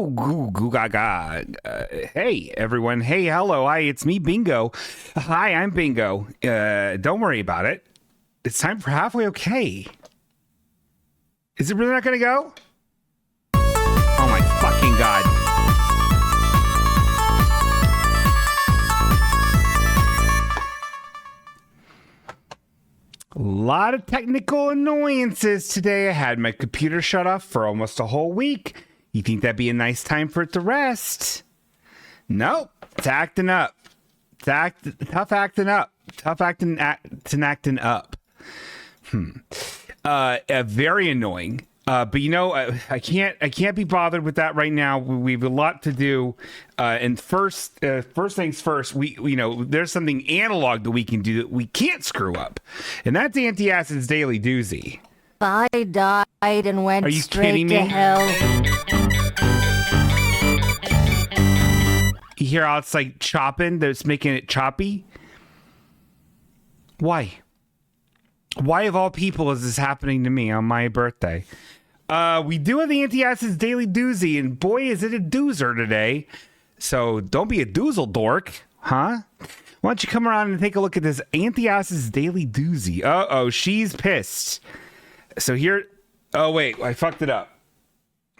goo gaga. Hey, everyone. Hey, hello. Hi, it's me, Bingo. Hi, I'm Bingo. Don't worry about it. It's time for Halfway Okay. Is it really not going to go? Oh, my fucking God. A lot of technical annoyances today. I had my computer shut off for almost a whole week. You think that'd be a nice time for it to rest? Nope. It's acting up. Tough acting up. Acting up. Very annoying. But you know, I can't be bothered with that right now. We have a lot to do. And first things first, there's something analog that we can do that we can't screw up. And that's Aunty Acid's Daily Doozy. I died and went Are you straight kidding me? to hell. You hear how it's like chopping? That's making it choppy? Why? Why of all people is this happening to me on my birthday? We do have the Aunty Acid's Daily Doozy, and boy, is it a doozer today. So don't be a doozle dork, huh? Why don't you come around and take a look at this Aunty Acid's Daily Doozy? Uh-oh, she's pissed. So here... Oh, wait, I fucked it up.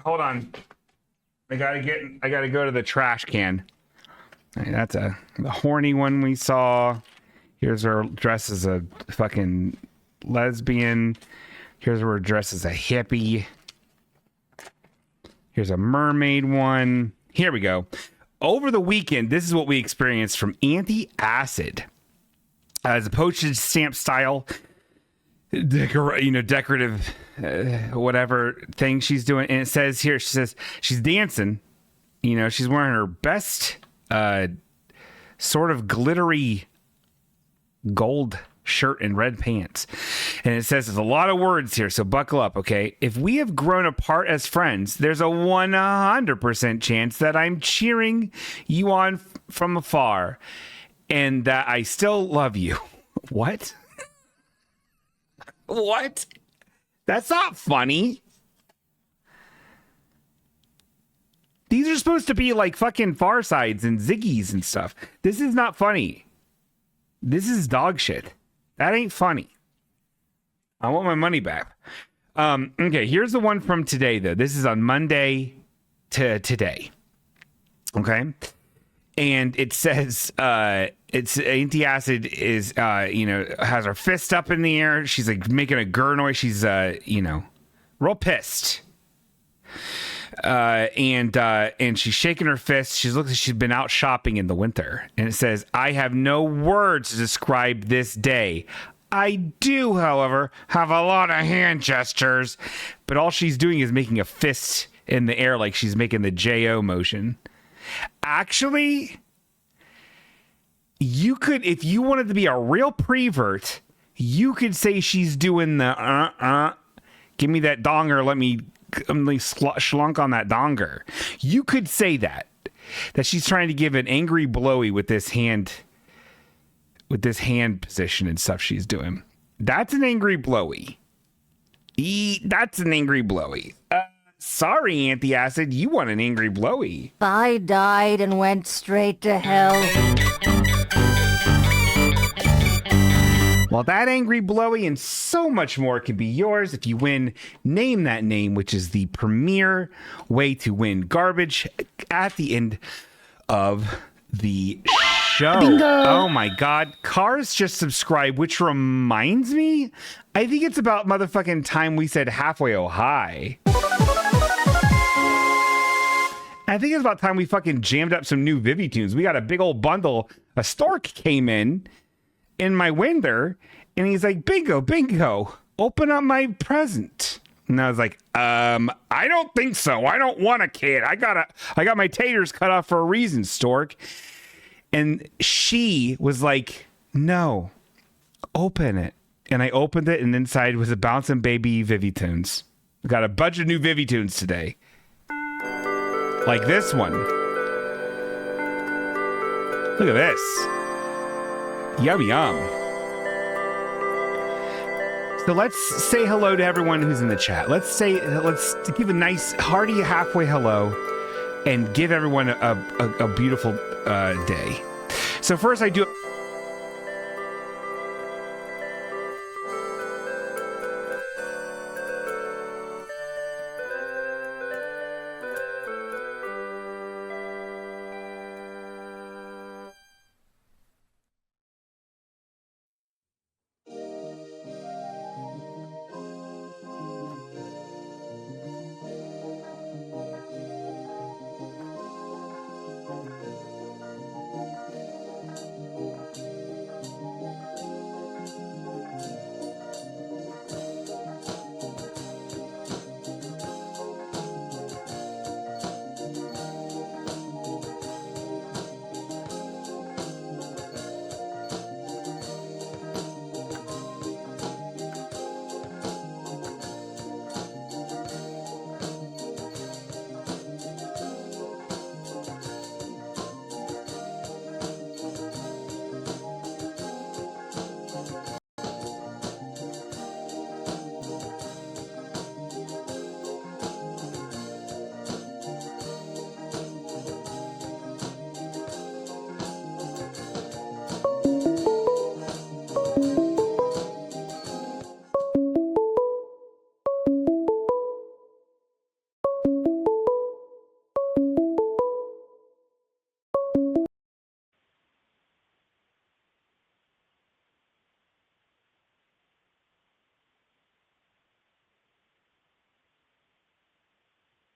Hold on. I gotta go to the trash can. All right, that's the horny one we saw. Here's her dress as a fucking lesbian. Here's her dress as a hippie. Here's a mermaid one. Here we go. Over the weekend, this is what we experienced from Aunty Acid. As a postage stamp style, decorative, whatever thing she's doing. And it says here, she says she's dancing. She's wearing her best sort of glittery gold shirt and red pants. And it says there's a lot of words here, so buckle up, okay? If we have grown apart as friends, there's a 100% chance that I'm cheering you on from afar and that I still love you. What? What? That's not funny. These are supposed to be like fucking Far Sides and Ziggies and stuff. This is not funny. This is dog shit. That ain't funny. I want my money back. Okay, here's the one from today, though. This is on Monday to today. Okay? And it says, it's Aunty Acid is, has her fist up in the air. She's like making a grr noise. She's, real pissed. And she's shaking her fist. She looks like she's been out shopping in the winter. And it says, I have no words to describe this day. I do, however, have a lot of hand gestures. But all she's doing is making a fist in the air like she's making the J-O motion. Actually, you could, if you wanted to be a real prevert, you could say she's doing the give me that donger, let me schlunk on that donger. You could say that she's trying to give an angry blowy with this hand position and stuff she's doing. That's an angry blowy. That's an angry blowy. Sorry, Aunty Acid, you want an angry blowy. I died and went straight to hell. Well, that angry blowy and so much more can be yours if you win Name That Name, which is the premier way to win garbage at the end of the show. Bingo. Oh my God. Cars just subscribed, which reminds me, I think it's about motherfucking time we said halfwayokay. I think it's about time we fucking jammed up some new Vivi tunes. We got a big old bundle. A stork came in my window, and he's like, bingo, open up my present. And I was like, I don't think so. I don't want a kid. I got my taters cut off for a reason, stork. And she was like, no, open it. And I opened it, and inside was a bouncing baby Vivi tunes. We got a bunch of new Vivi tunes today. Like this one. Look at this. Yum, yum. So let's say hello to everyone who's in the chat. Let's give a nice, hearty halfway hello and give everyone a beautiful day. So first I do...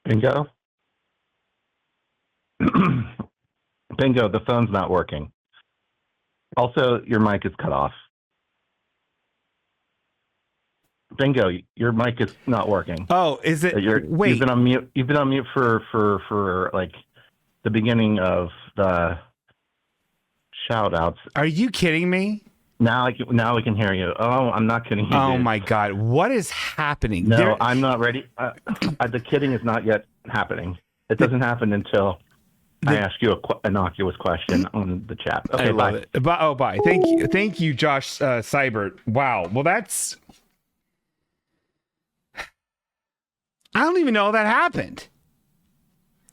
Bingo? Bingo, the phone's not working. Also, your mic is cut off. Bingo, your mic is not working. Oh, is it? Wait. You've been on mute. You've been on mute for like the beginning of the shout outs. Are you kidding me? Now we can hear you. Oh, I'm not kidding you. Oh dude. My God. What is happening? No, I'm not ready. The kidding is not yet happening. It doesn't happen until I ask you an innocuous question on the chat. Okay, I love it. Bye. Thank you, Josh Seibert. Wow. Well, that's... I don't even know that happened.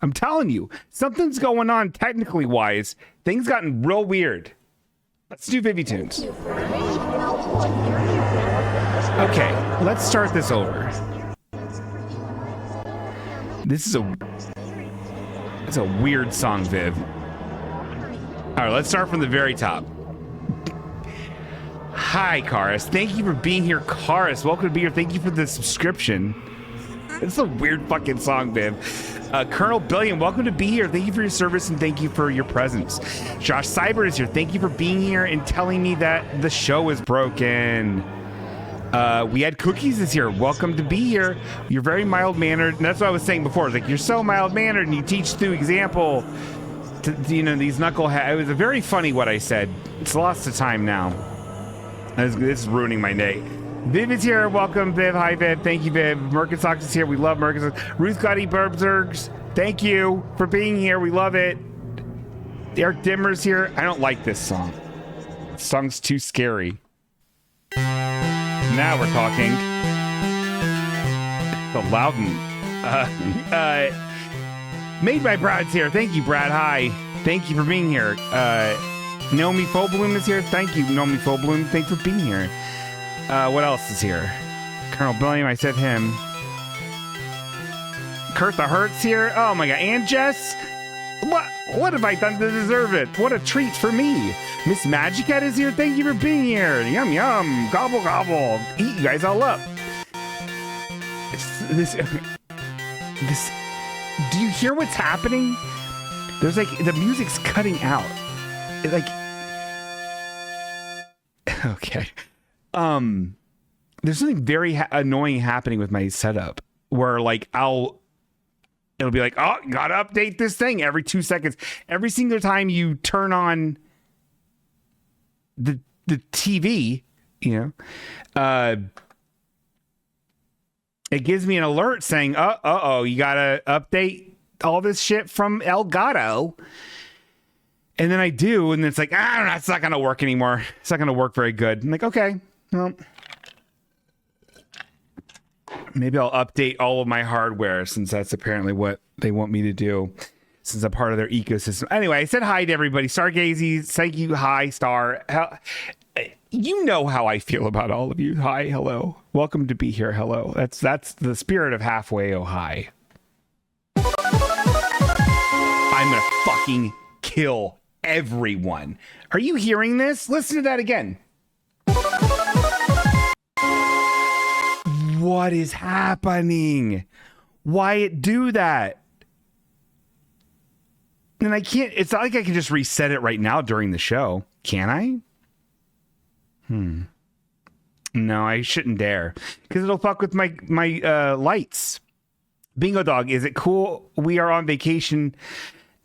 I'm telling you, something's going on technically wise. Things gotten real weird. Let's do Vivi Tunes. Okay, let's start this over. It's a weird song, Viv. All right, let's start from the very top. Hi, Karis. Thank you for being here, Karis. Welcome to be here. Thank you for the subscription. It's a weird fucking song, Viv. Colonel Billion, welcome to be here. Thank you for your service and thank you for your presence. Josh Seibert is here. Thank you for being here and telling me that the show is broken. We had Cookies is here. Welcome to be here. You're very mild-mannered. And that's what I was saying before. It's like, you're so mild-mannered and you teach through example to these knuckleheads. It was very funny what I said. It's lost to time now. This is ruining my day. Viv is here. Welcome, Viv. Hi, Viv. Thank you, Viv. Merkensox is here. We love Merkensox. Ruth Gotti Burbzergs, thank you for being here. We love it. Eric Dimmer's here. I don't like this song. This song's too scary. Now we're talking. So Loudon. Made by Brad's here. Thank you, Brad. Hi. Thank you for being here. Naomi Fobloom is here. Thank you, Naomi Fobloom. Thanks for being here. What else is here? Colonel Billiam, I said him. Kurt the Hurt's here. Oh my God. And Jess? What have I done to deserve it? What a treat for me. Miss Magic Cat is here. Thank you for being here. Yum, yum. Gobble, gobble. Eat you guys all up. This. Do you hear what's happening? There's like, the music's cutting out. It like. Okay. There's something very annoying happening with my setup where like it'll be like, oh, gotta update this thing every 2 seconds. Every single time you turn on the TV, it gives me an alert saying, uh-oh, you gotta update all this shit from Elgato. And then I do, and it's like, it's not gonna work anymore. It's not gonna work very good. I'm like, okay, well, maybe I'll update all of my hardware since that's apparently what they want me to do. since I'm part of their ecosystem. Anyway, I said hi to everybody. Stargazy, thank you. Hi, Star. You know how I feel about all of you. Hi, hello. Welcome to be here. Hello. That's the spirit of halfwayokay. I'm gonna fucking kill everyone. Are you hearing this? Listen to that again. What is happening? Why it do that? And I can't, it's not like I can just reset it right now during the show. Can I? No, I shouldn't dare. Because it'll fuck with my lights. Bingo Dog, is it cool we are on vacation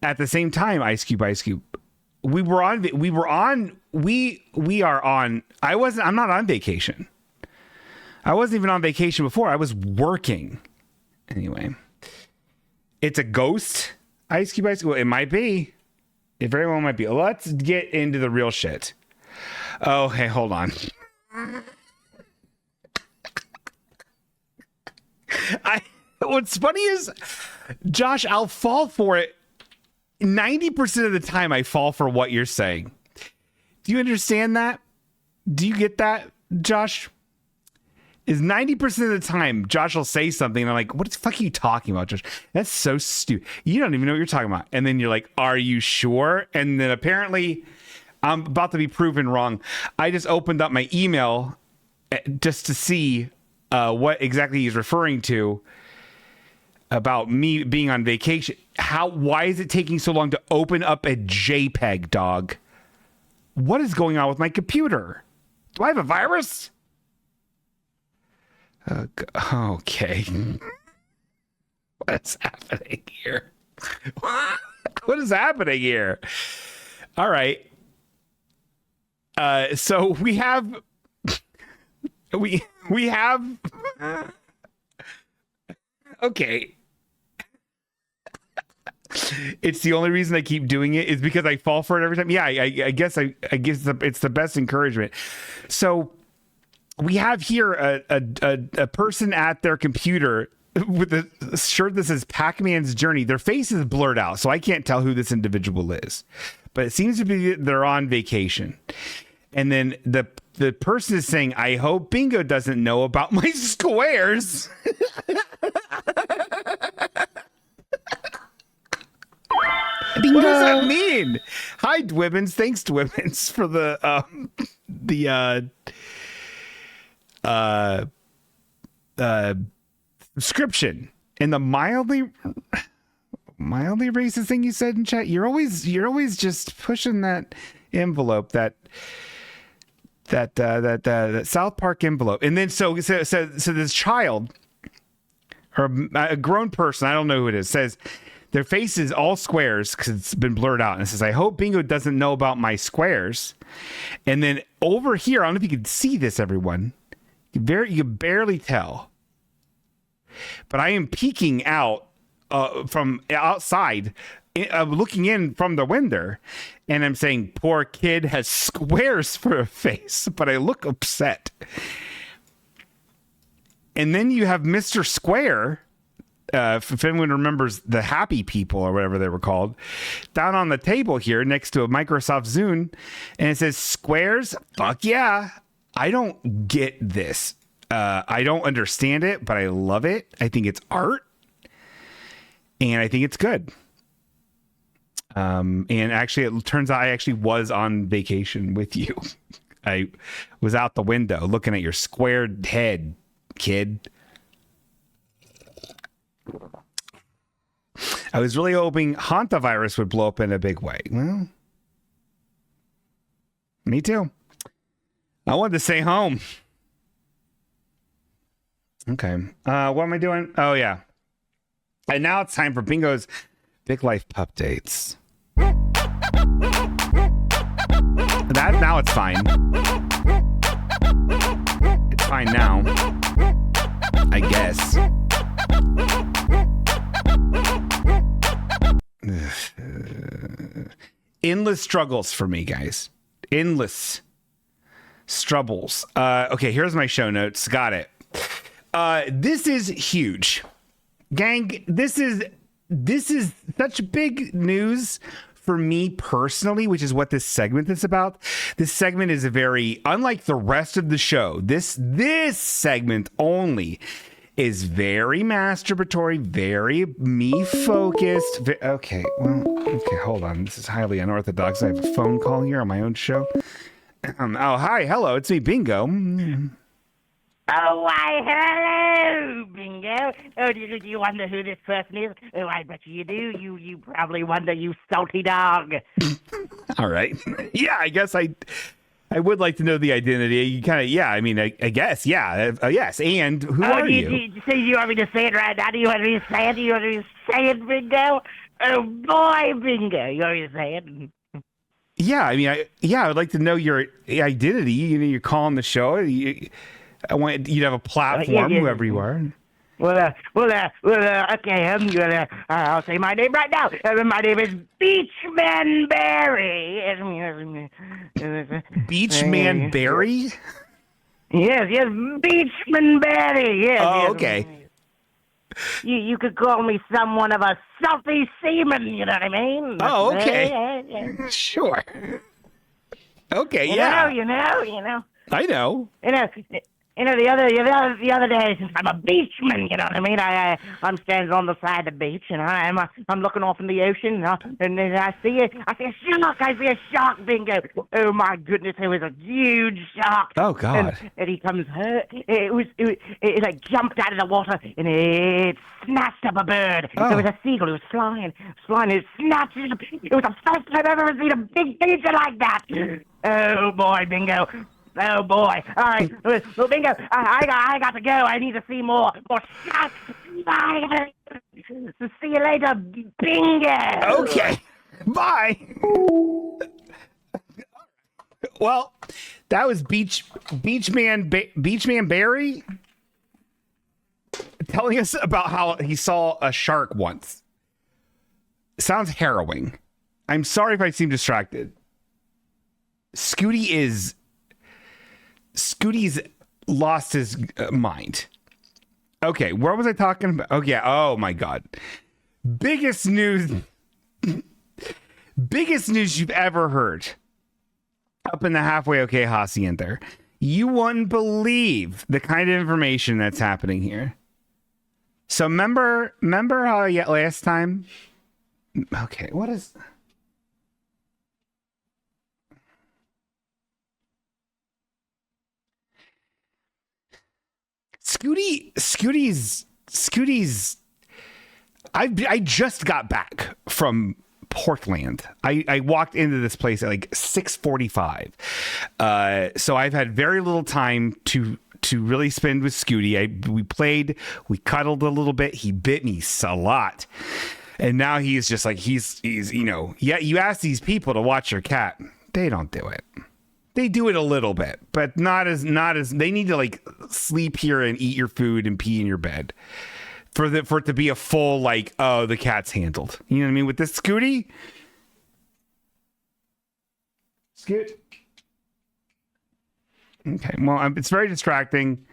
at the same time? Ice Cube. I'm not on vacation. I wasn't even on vacation before. I was working. Anyway. It's a ghost? Ice Cube. Well, it might be. It very well might be. Let's get into the real shit. Oh, hey, hold on. What's funny is, Josh, I'll fall for it. 90% of the time I fall for what you're saying. Do you understand that? Do you get that, Josh? Is 90% of the time Josh will say something and I'm like, what the fuck are you talking about, Josh? That's so stupid. You don't even know what you're talking about. And then you're like, are you sure? And then apparently I'm about to be proven wrong. I just opened up my email just to see what exactly he's referring to about me being on vacation. Why is it taking so long to open up a JPEG, dog? What is going on with my computer? Do I have a virus? Okay. What's happening here? What is happening here? All right. So we have okay. It's the only reason I keep doing it is because I fall for it every time. Yeah, I guess it's the best encouragement. So we have here a person at their computer with a shirt that says Pac-Man's Journey. Their face is blurred out, so I can't tell who this individual is. But it seems to be they're on vacation. And then the person is saying, I hope Bingo doesn't know about my squares. Bingo. What does that mean? Hi, Dwibbins. Thanks, Dwibbins, for the subscription and the mildly racist thing you said in chat. You're always just pushing that envelope, that South Park envelope. And then so this child or a grown person, I don't know who it is, says their face is all squares because it's been blurred out, and it says, I hope Bingo doesn't know about my squares. And then over here, I don't know if you can see this, everyone. You can barely tell, but I am peeking out from outside, looking in from the window, and I'm saying, poor kid has squares for a face, but I look upset. And then you have Mr. Square, if anyone remembers the Happy People or whatever they were called, down on the table here next to a Microsoft Zune, and it says, squares? Fuck yeah. I don't get this. I don't understand it, but I love it. I think it's art, and I think it's good. And actually, it turns out I actually was on vacation with you. I was out the window looking at your squared head, kid. I was really hoping Hantavirus would blow up in a big way. Well, me too. I wanted to stay home. Okay. What am I doing? Oh, yeah. And now it's time for Bingo's Big Life Updates. Now it's fine. It's fine now. I guess. Endless struggles for me, guys. Endless struggles. Okay, here's my show notes. Got it. This is huge. Gang, this is this is such big news for me personally, which is what this segment is about. This segment is a very, unlike the rest of the show, this segment only is very masturbatory, very me focused. Okay, hold on. This is highly unorthodox. I have a phone call here on my own show. Hi, hello, it's me, Bingo. Oh, why, hello, Bingo. Oh, do you wonder who this person is? Oh, I bet you do. You probably wonder, you salty dog. All right. Yeah, I guess I would like to know the identity. You kind of, yeah, I mean, I guess, yeah. Yes, and who are you? So you want me to say it right now? Do you want me to say it? Do you want me to say it, Bingo? Oh, boy, Bingo. You want me to say it? Yeah, I mean, I would like to know your identity. You know, you're calling the show. I want you'd have a platform, whoever you are. Okay. I'll say my name right now. My name is Beachman Barry. Beachman Barry? Yes, Beachman Barry. Yes. Oh, okay. You could call me somewhat of a salty seaman. You know what I mean? Oh, okay. Sure. Okay. Yeah. You know. I know. The other day, since I'm a beachman, you know what I mean? I'm standing on the side of the beach, and I'm looking off in the ocean, and then I see a shark, Bingo. Oh my goodness, it was a huge shark. Oh God! And he comes, it like jumped out of the water, and it snatched up a bird. Oh. There was a seagull. It was flying, it snatched it up. It was the first time I've ever seen a big creature like that. Oh boy, Bingo. Oh boy! All right, well, Bingo, I got to go. I need to see more shots. Bye. See you later, Bingo. Okay, bye. Well, that was Beachman Barry telling us about how he saw a shark once. Sounds harrowing. I'm sorry if I seem distracted. Scooty's lost his mind. Okay, where was I talking about? Oh, yeah. Oh, my God. Biggest news you've ever heard up in the Halfway Okay Hacienda. You wouldn't believe the kind of information that's happening here. So remember how last time? Okay, what is... Scooty's I just got back from Portland. I walked into this place at like 6:45. So I've had very little time to really spend with Scooty. We played, we cuddled a little bit. He bit me a lot. And now he's just like he's yeah, you ask these people to watch your cat. They don't do it. They do it a little bit, but not as they need to like sleep here and eat your food and pee in your bed for it to be a full like, oh, the cat's handled. You know what I mean? With this Scooty. Scoot. Okay. Well, it's very distracting.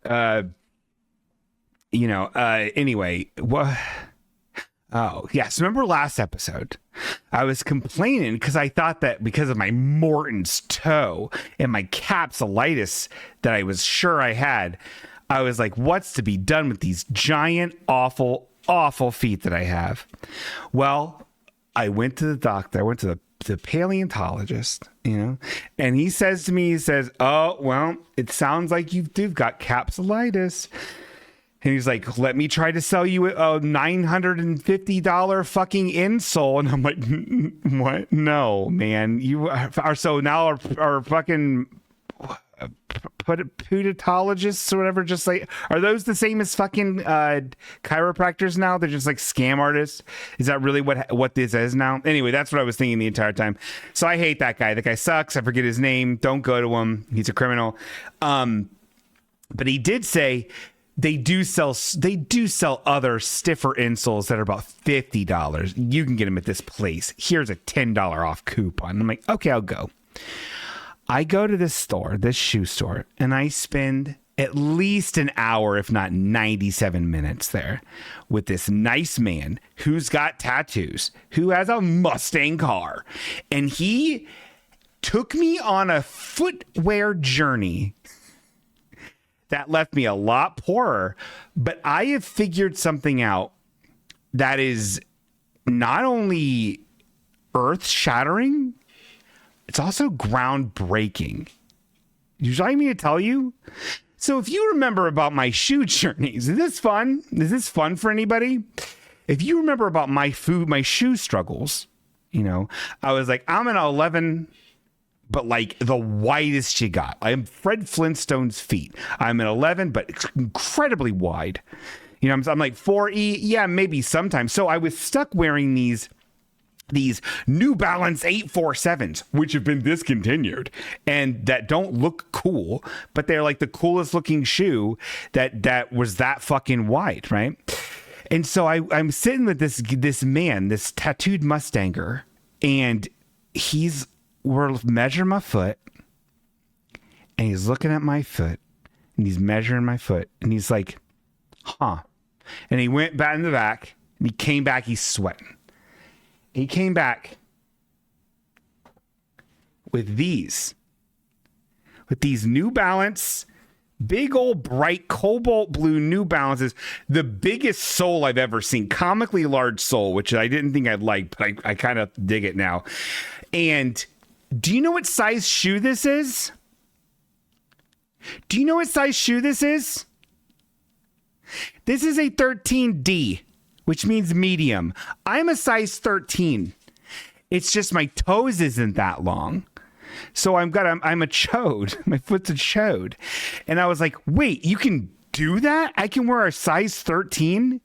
Anyway, what? Oh, yes. Remember last episode? I was complaining because I thought that because of my Morton's toe and my capsulitis that I was sure I had, I was like, what's to be done with these giant, awful, awful feet that I have? Well, I went to the doctor. I went to the paleontologist, and he says to me, oh, well, it sounds like you've got capsulitis. And he's like, let me try to sell you a $950 fucking insole. And I'm like, what? No, man. You are so now our fucking puditologists or whatever, just like, are those the same as fucking chiropractors now? They're just like scam artists. Is that really what this is now? Anyway, that's what I was thinking the entire time. So I hate that guy. That guy sucks. I forget his name. Don't go to him. He's a criminal. But he did say they do sell other stiffer insoles that are about $50. You can get them at this place. Here's a $10 off coupon. I'm like, okay, I'll go. I go to this store, this shoe store, and I spend at least an hour, if not 97 minutes there with this nice man who's got tattoos, who has a Mustang car. And he took me on a footwear journey that left me a lot poorer. But I have figured something out that is not only earth-shattering, it's also groundbreaking. Would you like me to tell you? So if you remember about my shoe journeys, is this fun? Is this fun for anybody? If you remember about my shoe struggles, you know, I was like, I'm an 11, but like the widest you got. I'm Fred Flintstone's feet. I'm an 11, but it's incredibly wide. You know, I'm like 4E. Yeah, maybe sometimes. So I was stuck wearing these New Balance 847s, which have been discontinued and that don't look cool, but they're like the coolest looking shoe that was that fucking wide, right? And so I'm sitting with this man, this tattooed Mustanger, and we're measuring my foot, and he's looking at my foot, and he's measuring my foot, and he's like, huh. And he went back in the back, and he came back, he's sweating. He came back with these New Balance, big old bright cobalt blue New Balances, the biggest sole I've ever seen, comically large sole, which I didn't think I'd like, but I kind of dig it now. And do you know what size shoe this is? Do you know what size shoe this is? This is a 13D. Which means medium. I'm a size 13. It's just my toes isn't that long. So I'm a chode. My foot's a chode. And I was like, wait, you can do that? I can wear a size 13?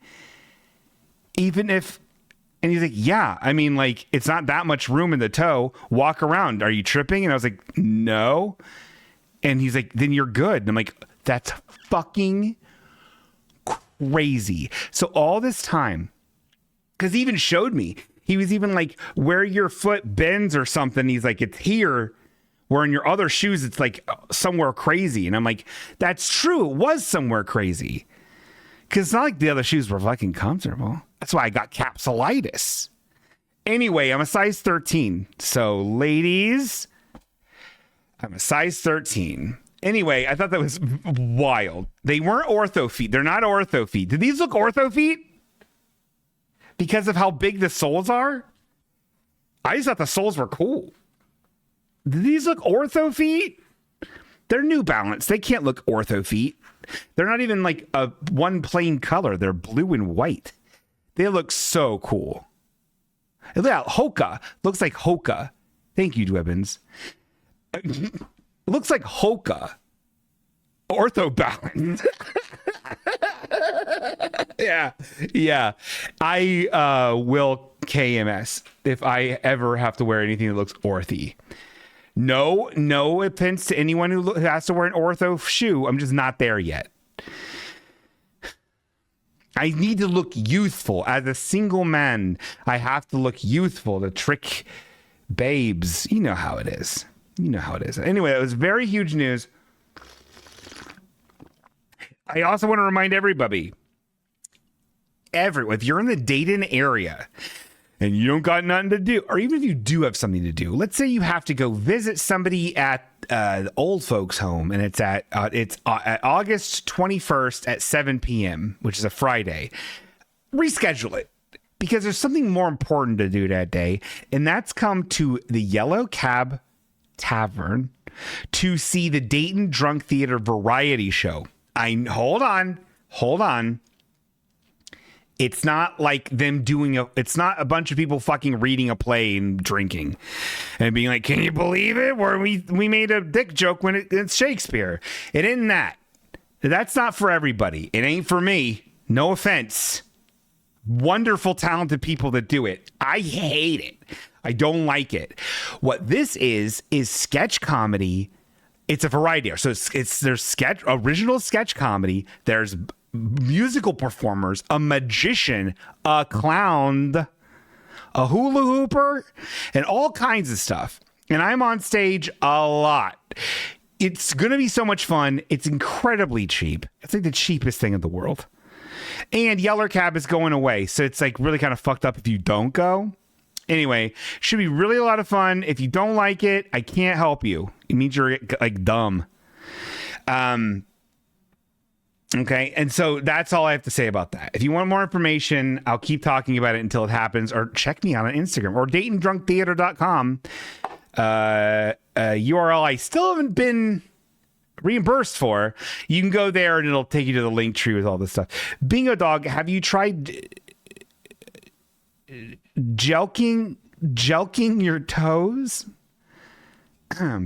Even if... And he's like, yeah. I mean, like, it's not that much room in the toe. Walk around. Are you tripping? And I was like, no. And he's like, then you're good. And I'm like, that's fucking crazy. So all this time, because he even showed me, he was even like, where your foot bends or something, he's like, it's here, where in your other shoes it's like somewhere crazy. And I'm like, that's true, it was somewhere crazy, because it's not like the other shoes were fucking comfortable. That's why I got capsulitis. Anyway, I'm a size 13. So ladies, I'm a size 13. Anyway, I thought that was wild. They weren't ortho feet. They're not ortho feet. Did these look ortho feet? Because of how big the soles are? I just thought the soles were cool. Did these look ortho feet? They're New Balance. They can't look ortho feet. They're not even like a one plain color. They're blue and white. They look so cool. And look at Hoka. Looks like Hoka. Thank you, Dwebbins. Looks like Hoka. Ortho Balance. Yeah. I will KMS if I ever have to wear anything that looks orthy. No offense to anyone who has to wear an ortho shoe. I'm just not there yet. I need to look youthful. As a single man, I have to look youthful to trick babes. You know how it is. Anyway, it was very huge news. I also want to remind everybody, if you're in the Dayton area and you don't got nothing to do, or even if you do have something to do, let's say you have to go visit somebody at the old folks home, and it's at August 21st at 7 p.m., which is a Friday. Reschedule it, because there's something more important to do that day, and that's come to the Yellow Cab Tavern to see the Dayton Drunk Theater Variety Show. Hold on. It's not like them it's not a bunch of people fucking reading a play and drinking and being like, can you believe it? Where we made a dick joke when it's Shakespeare. It isn't that. That's not for everybody. It ain't for me. No offense. Wonderful, talented people that do it. I hate it. I don't like it. What this is sketch comedy. It's a variety. So there's original sketch comedy. There's musical performers, a magician, a clown, a hula hooper, and all kinds of stuff. And I'm on stage a lot. It's going to be so much fun. It's incredibly cheap. It's like the cheapest thing in the world. And Yeller Cab is going away. So it's like really kind of fucked up if you don't go. Anyway, should be really a lot of fun. If you don't like it, I can't help you. It means you're like dumb. Okay. And so that's all I have to say about that. If you want more information, I'll keep talking about it until it happens, or check me out on Instagram or DaytonDrunkTheater.com. URL I still haven't been reimbursed for. You can go there and it'll take you to the link tree with all this stuff. Bingo Dog, have you tried jelqing your toes?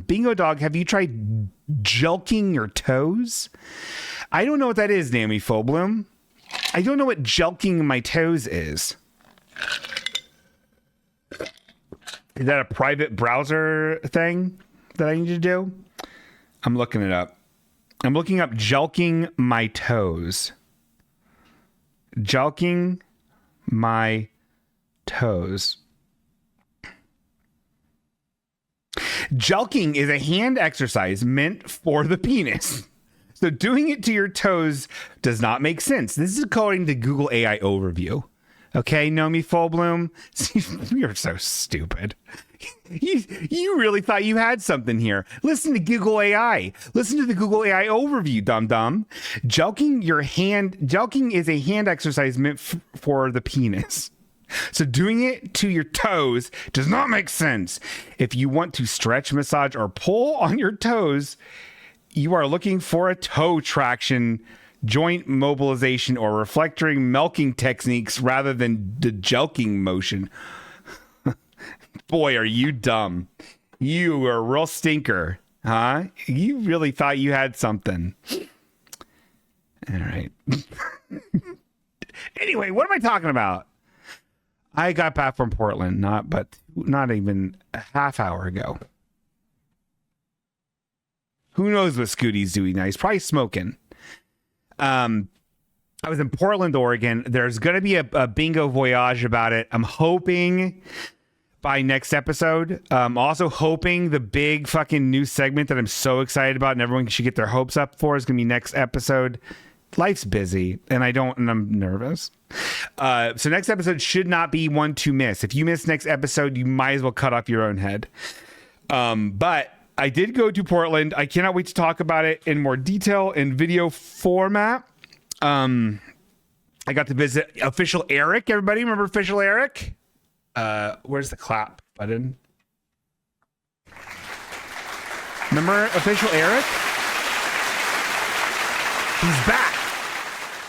Bingo Dog, have you tried jelqing your toes? I don't know what that is, Naomi Fobloom. I don't know what jelqing my toes is. Is that a private browser thing that I need to do? I'm looking it up. I'm looking up jelqing my toes. Jelqing my toes. Jelqing is a hand exercise meant for the penis. So doing it to your toes does not make sense. This is according to Google AI overview. Okay, Nomi Fullbloom, you're so stupid. You really thought you had something here. Listen to Google AI. Listen to the Google AI overview, dum-dum. Jelqing is a hand exercise meant for the penis. So doing it to your toes does not make sense. If you want to stretch, massage, or pull on your toes, you are looking for a toe traction, joint mobilization, or reflecting milking techniques rather than the jelqing motion. Boy, are you dumb. You are a real stinker, huh? You really thought you had something. All right. Anyway, what am I talking about? I got back from Portland, not even a half hour ago. Who knows what Scooty's doing now? He's probably smoking. I was in Portland, Oregon. There's going to be a bingo voyage about it. I'm hoping by next episode. Also hoping the big fucking new segment that I'm so excited about and everyone should get their hopes up for is going to be next episode. Life's busy and I'm nervous. So next episode should not be one to miss. If you miss next episode, you might as well cut off your own head. But I did go to Portland. I cannot wait to talk about it in more detail in video format. I got to visit Official Eric. Everybody remember Official Eric? Where's the clap button? Remember Official Eric? He's back.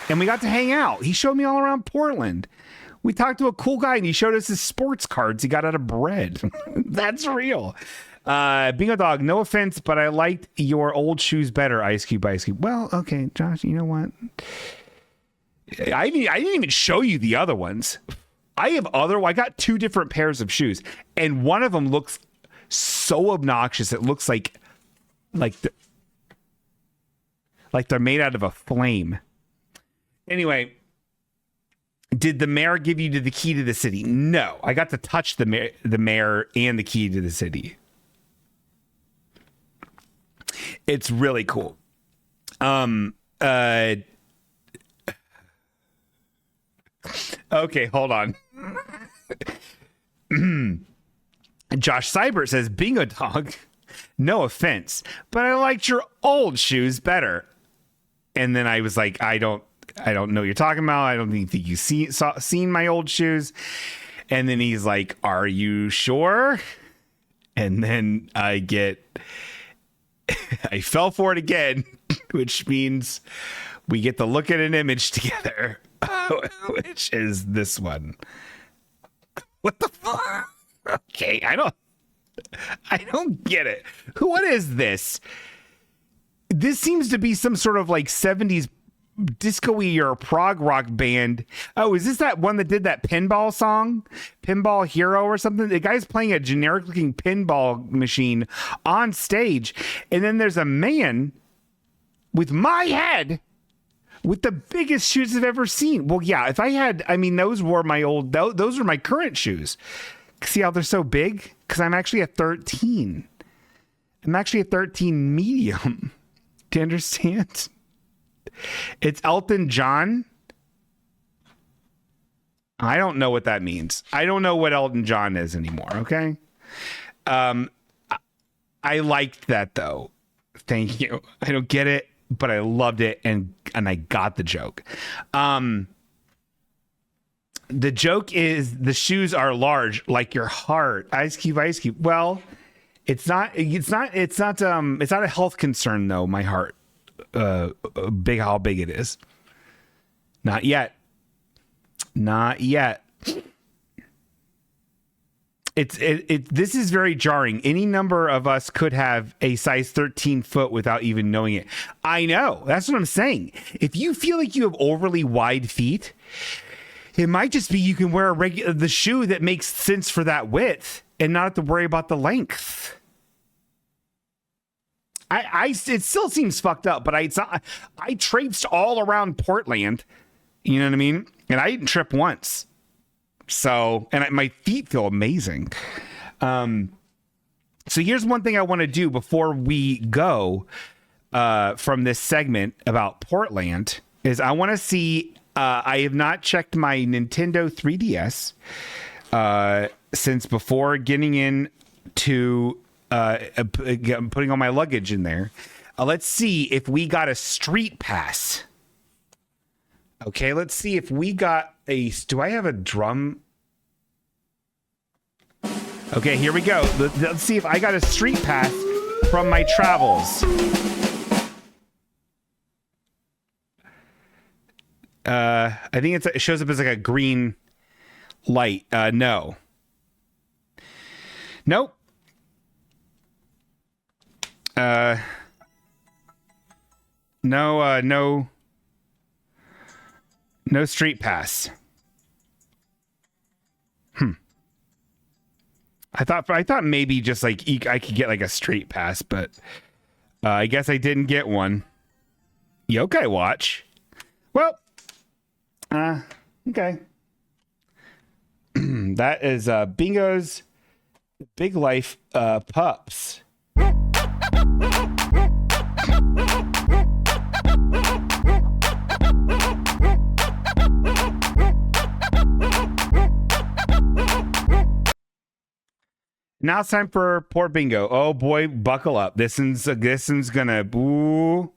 And we got to hang out. He showed me all around Portland. We talked to a cool guy and he showed us his sports cards he got out of bread. That's real. Bingo Dog, no offense, but I liked your old shoes better, Ice Cube. Well, okay, Josh, you know what? I didn't even show you the other ones. I got two different pairs of shoes, and one of them looks so obnoxious. It looks like they're made out of a flame. Anyway, did the mayor give you the key to the city? No, I got to touch the mayor and the key to the city. It's really cool. Okay, hold on. Josh Seibert says, Bingo Dog, no offense, but I liked your old shoes better. And then I was like, I don't know what you're talking about. I don't think you seen my old shoes. And then he's like, are you sure? And then I fell for it again, which means we get to look at an image together, which is this one. What the fuck? Okay, I don't get it. What is this? This seems to be some sort of like 70s disco-y or prog rock band. Oh, is this that one that did that pinball song? Pinball Hero or something? The guy's playing a generic looking pinball machine on stage. And then there's a man with my head with the biggest shoes I've ever seen. Well, yeah, those were those were my current shoes. See how they're so big? Because I'm actually a 13. I'm actually a 13 medium. Do you understand? It's Elton John. I don't know what that means. I don't know what Elton John is anymore, okay? I liked that, though. Thank you. I don't get it, but I loved it, and I got the joke. The joke is the shoes are large, like your heart. Ice Cube, Ice Cube. Well, it's not a health concern, though, my heart. How big it is. Not yet. This is very jarring. Any number of us could have a size 13 foot without even knowing it. I know. That's what I'm saying. If you feel like you have overly wide feet, it might just be you can wear the shoe that makes sense for that width and not have to worry about the length. It still seems fucked up, but I traipsed all around Portland. You know what I mean? And I didn't trip once. So, and my feet feel amazing. So here's one thing I want to do before we go from this segment about Portland is I want to see, I have not checked my Nintendo 3DS since before getting in to putting all my luggage in there. Let's see if we got a street pass. Okay, let's see if we got do I have a drum? Okay, here we go. Let's see if I got a street pass from my travels. I think it shows up as like a green light. No. Nope. No street pass. I thought maybe just like I could get like a street pass, but I guess I didn't get one. Yokai watch. Well, okay. That is Bingo's Big Life pups. Now it's time for poor Bingo. Oh boy, buckle up. This one's gonna boo.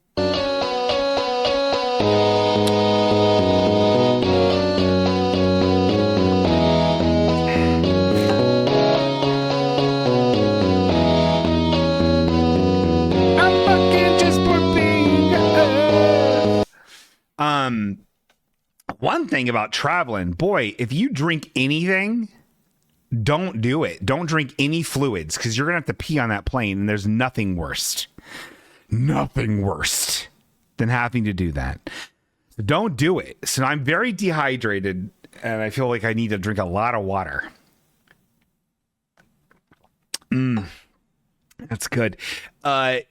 I'm fucking just poor Bingo. One thing about traveling, boy, if you drink anything, don't do it. Don't drink any fluids because you're going to have to pee on that plane, and there's nothing worse than having to do that. So don't do it. So I'm very dehydrated, and I feel like I need to drink a lot of water. That's good. Look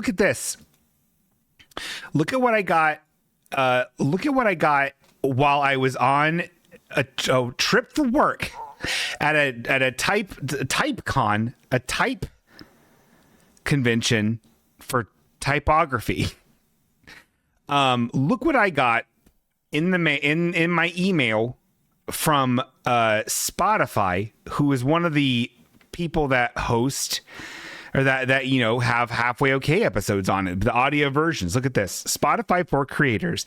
at this. Look at what I got. Look at what I got while I was on a trip for work at a type convention for typography. Look what I got in my email from Spotify, who is one of the people that host or that have halfway okay episodes on it, the audio versions. Look at this. Spotify for creators.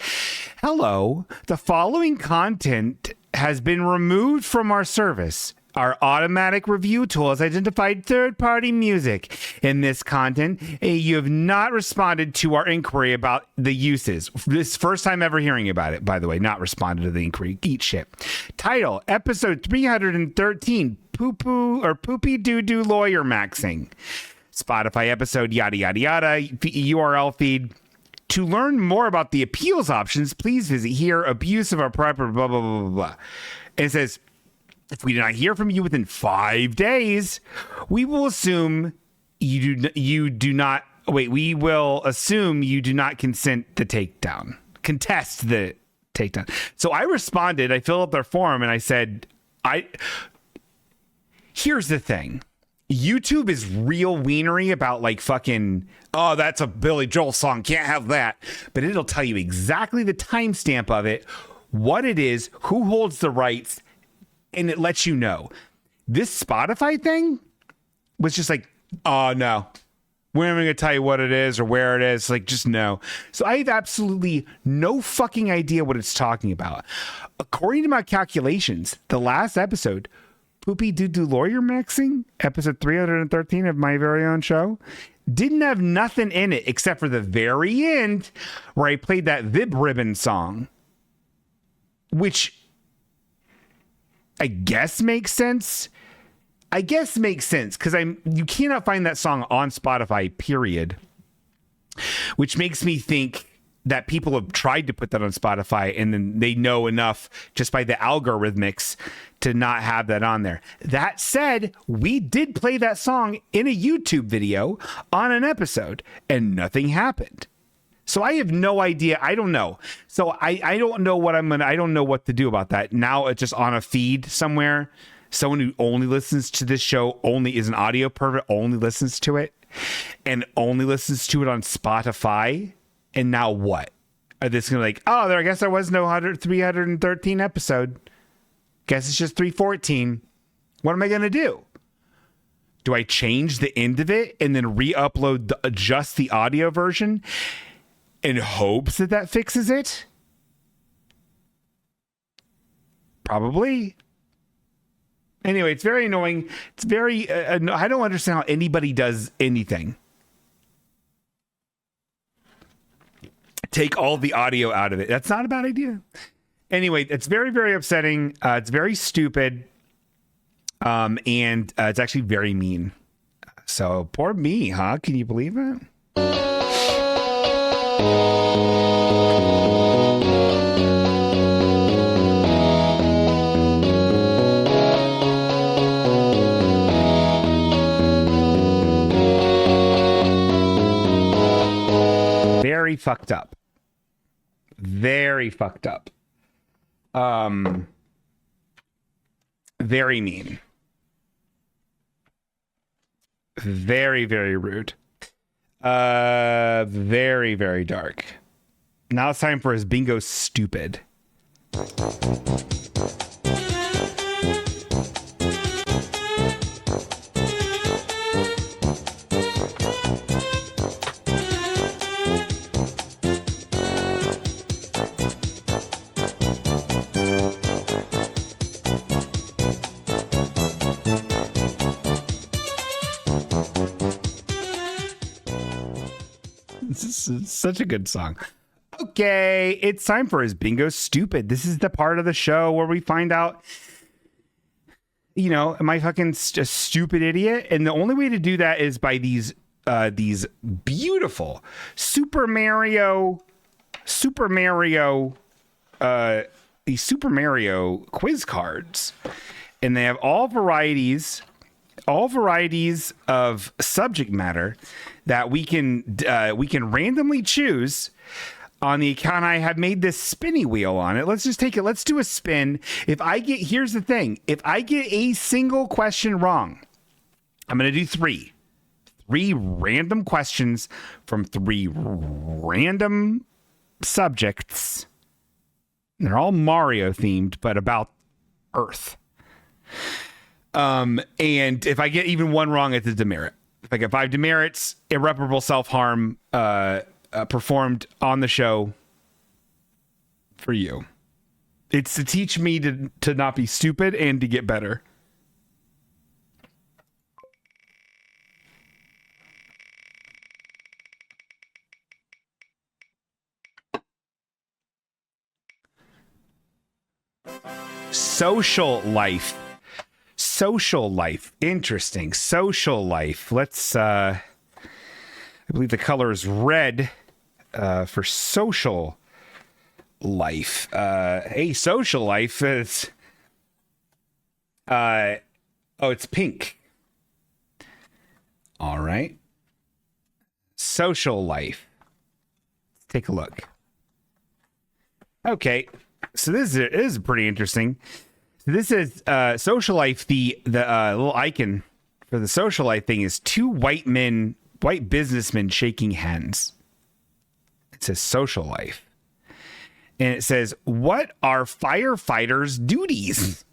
Hello, the following content has been removed from our service. Our automatic review tool has identified third-party music. In this content, you have not responded to our inquiry about the uses. This is first time ever hearing about it, by the way. Not responded to the inquiry. Eat shit. Title, episode 313, Poopy Doo-Doo Lawyer Maxing. Spotify episode, yada, yada, yada, URL feed. To learn more about the appeals options, please visit here, abuse of our property, blah, blah, blah, blah, blah. And it says, if we do not hear from you within 5 days, we will assume you do not contest the takedown. So I responded, I filled out their form, and I said, Here's the thing. YouTube is real wienery about like fucking, oh, that's a Billy Joel song, can't have that. But it'll tell you exactly the timestamp of it, what it is, who holds the rights, and it lets you know. This Spotify thing was just like, oh no, we're not going to tell you what it is or where it is. Like, just no. So I have absolutely no fucking idea what it's talking about. According to my calculations, the last episode, Poopy Doo Doo Lawyer Maxing, episode 313 of my very own show, didn't have nothing in it except for the very end where I played that Vib Ribbon song, which I guess makes sense. Because you cannot find that song on Spotify, period. Which makes me think that people have tried to put that on Spotify and then they know enough just by the algorithmics to not have that on there. That said, we did play that song in a YouTube video on an episode and nothing happened. So I have no idea. I don't know. So I don't know I don't know what to do about that. Now it's just on a feed somewhere. Someone who only listens to this show, only is an audio pervert, only listens to it and only listens to it on Spotify. And now what? Are they going to like, oh, I guess there was no 313 episode. Guess it's just 314. What am I going to do? Do I change the end of it and then re-upload just the audio version in hopes that fixes it? Probably. Anyway, it's very annoying. It's very, I don't understand how anybody does anything. Take all the audio out of it. That's not a bad idea. Anyway, it's very, very upsetting. It's very stupid. And it's actually very mean. So poor me, huh? Can you believe it? Very fucked up. Very fucked up. Very mean. Very, very rude. Very, very dark. Now it's time for his bingo stupid. This is such a good song. Okay, it's time for his bingo stupid. This is the part of the show where we find out, you know, am I fucking a stupid idiot? And the only way to do that is by these beautiful Super Mario quiz cards, and they have all varieties of subject matter that we can randomly choose on the account. I have made this spinny wheel on it. Let's just take it. Let's do a spin. Here's the thing. If I get a single question wrong, I'm going to do three random questions from three random subjects. They're all Mario themed, but about Earth. And if I get even one wrong, it's a demerit. If I get 5 demerits, irreparable self-harm performed on the show for you. It's to teach me to not be stupid and to get better. Social life. Interesting. Social life. Let's I believe the color is red for social life. Hey, social life is it's pink. All right. Social life. Let's take a look. Okay. So this is pretty interesting. So this is social life. The little icon for the social life thing is two white businessmen shaking hands. It says social life. And it says, what are firefighters' duties?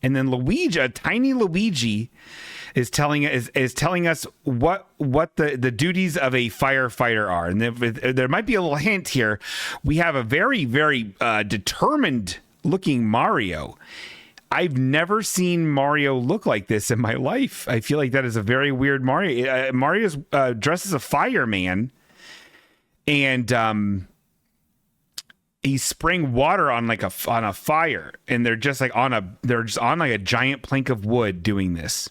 And then Luigi, a tiny Luigi, is telling us what the duties of a firefighter are. And there might be a little hint here. We have a very, very determined looking Mario. I've never seen Mario look like this in my life. I feel like that is a very weird Mario. Mario's dressed as a fireman, and he's spraying water on on a fire, and they're just on a giant plank of wood doing this.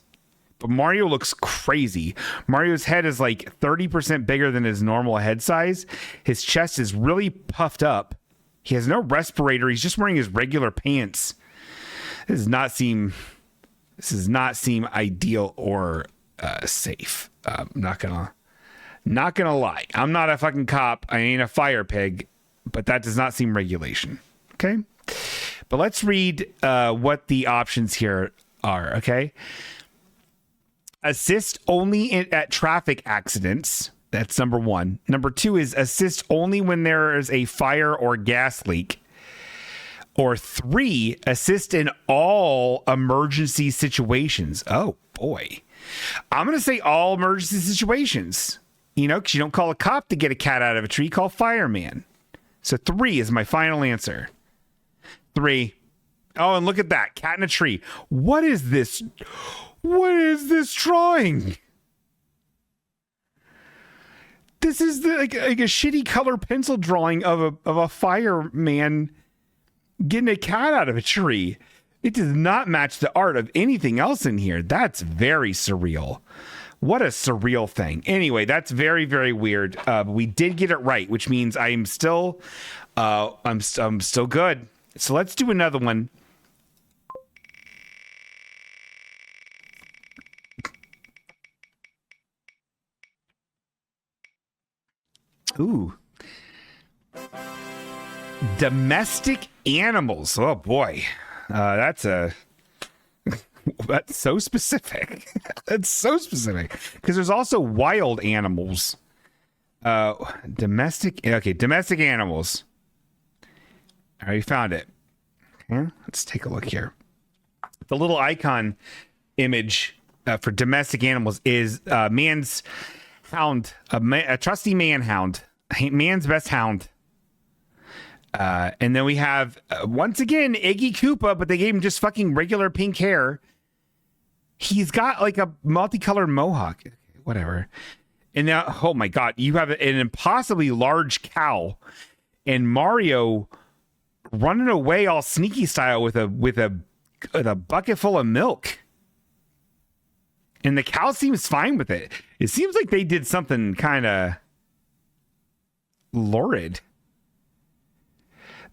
But Mario looks crazy. Mario's head is like 30% bigger than his normal head size. His chest is really puffed up. He has no respirator. He's just wearing his regular pants. This does not seem ideal or safe. Not gonna lie. I'm not a fucking cop. I ain't a fire pig, but that does not seem regulation. Okay. But let's read what the options here are. Okay. Assist only at traffic accidents. That's number 1. Number 2 is assist only when there is a fire or gas leak. Or 3, assist in all emergency situations. Oh, boy. I'm going to say all emergency situations. Because you don't call a cop to get a cat out of a tree. Call fireman. So 3 is my final answer. 3. Oh, and look at that. Cat in a tree. What is this? What is this drawing? This is like a shitty color pencil drawing of a fireman getting a cat out of a tree. It does not match the art of anything else in here. That's very surreal. What a surreal thing. Anyway, that's very, very weird. But we did get it right, which means I'm still good. So let's do another one. Ooh. Domestic animals. Oh boy. That's so specific. That's so specific. Because there's also wild animals. Domestic animals. All right, you found it. Okay, let's take a look here. The little icon image for domestic animals is man's hound, a trusty manhound, man's best hound. And then we have once again Iggy Koopa, but they gave him just fucking regular pink hair. He's got like a multicolored mohawk, whatever. And now, oh my god, you have an impossibly large cow, and Mario running away all sneaky style with a bucket full of milk. And the cow seems fine with it. It seems like they did something kind of lurid.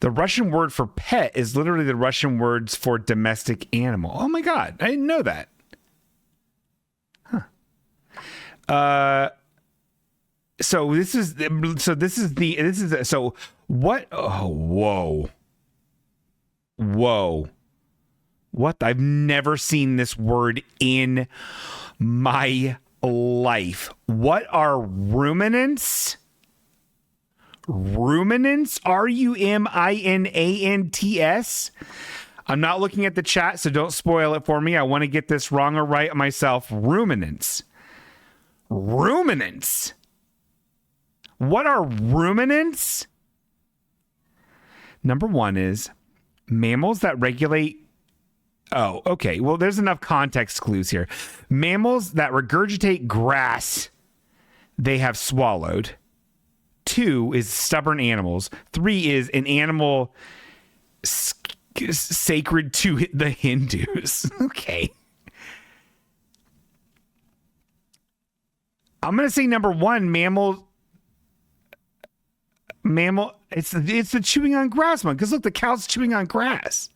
The Russian word for pet is literally the Russian words for domestic animal. Oh my god, I didn't know that. Huh. So what? Oh, whoa. What? I've never seen this word in my life. What are ruminants? Ruminants? Ruminants? I'm not looking at the chat, so don't spoil it for me. I want to get this wrong or right myself. Ruminants. Ruminants. What are ruminants? Number 1 is mammals that regulate. Oh, okay. Well, there's enough context clues here. Mammals that regurgitate grass they have swallowed. 2 is stubborn animals. 3 is an animal sacred to the Hindus. Okay. I'm going to say number 1, mammal. It's the chewing on grass one, because look, the cow's chewing on grass.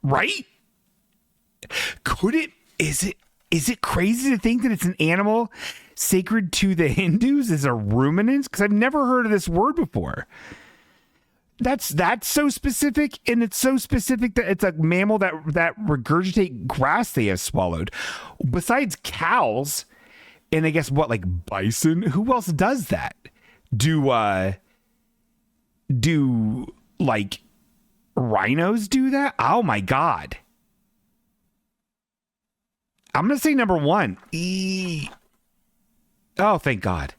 Right? Is it crazy to think that it's an animal sacred to the Hindus is a ruminant? Because I've never heard of this word before. That's so specific, and it's so specific that it's a mammal that regurgitate grass they have swallowed. Besides cows, and I guess what, like bison? Who else does that? Do like rhinos do that? Oh my god! I'm gonna say number one. Oh, thank God.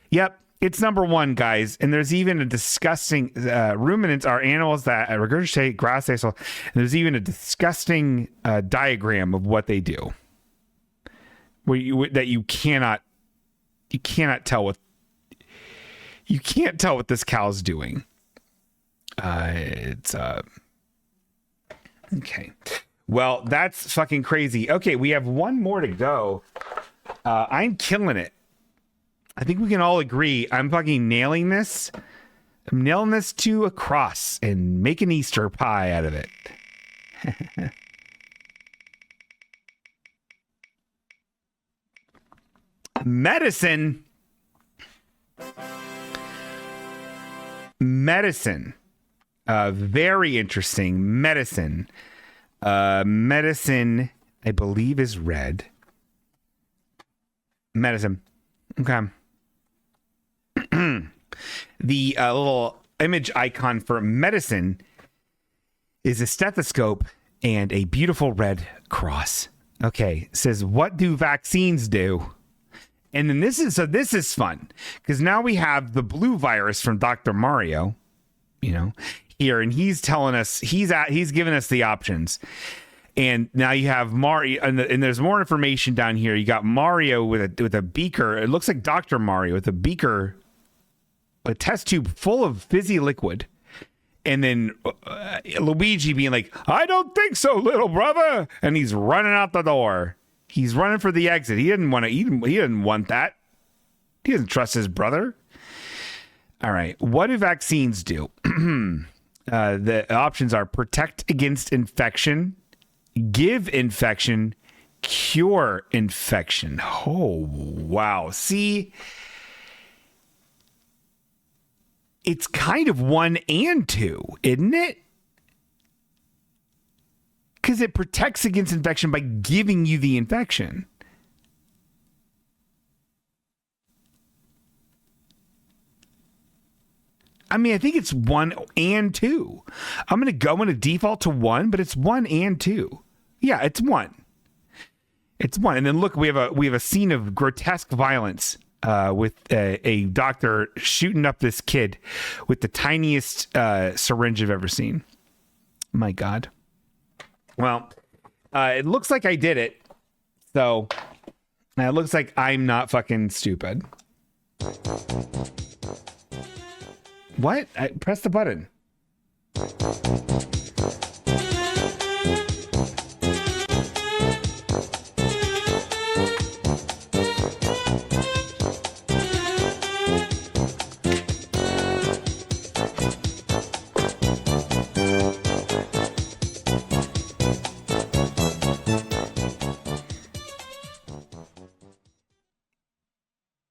Yep. It's number one, guys, and there's even a disgusting ruminants are animals that regurgitate grass. And there's even a disgusting diagram of what they do, where you can't tell what this cow's doing. It's okay. Well, that's fucking crazy. Okay, we have one more to go. I'm killing it. I think we can all agree I'm fucking nailing this. I'm nailing this to a cross and making Easter pie out of it. Medicine. Very interesting. Medicine, I believe, is red. Medicine. Okay. The little image icon for medicine is a stethoscope and a beautiful red cross. Okay, it says, what do vaccines do? And then this is fun, because now we have the blue virus from Dr. Mario, here, and he's telling us, he's giving us the options. And now you have Mario, and there's more information down here. You got Mario with a beaker. It looks like Dr. Mario with a beaker, a test tube full of fizzy liquid. And then Luigi being like, I don't think so, little brother. And he's running out the door. He's running for the exit. He didn't want that. He doesn't trust his brother. All right. What do vaccines do? The options are protect against infection, give infection, cure infection. Oh, wow. See, it's kind of 1 and 2, isn't it? Because it protects against infection by giving you the infection. I mean, I think it's 1 and 2. I'm going to default to 1, but it's 1 and 2. Yeah, it's 1. It's 1. And then look, we have a scene of grotesque violence with a doctor shooting up this kid with the tiniest syringe I've ever seen. My God. Well, it looks like I did it. So it looks like I'm not fucking stupid. What? I press the button.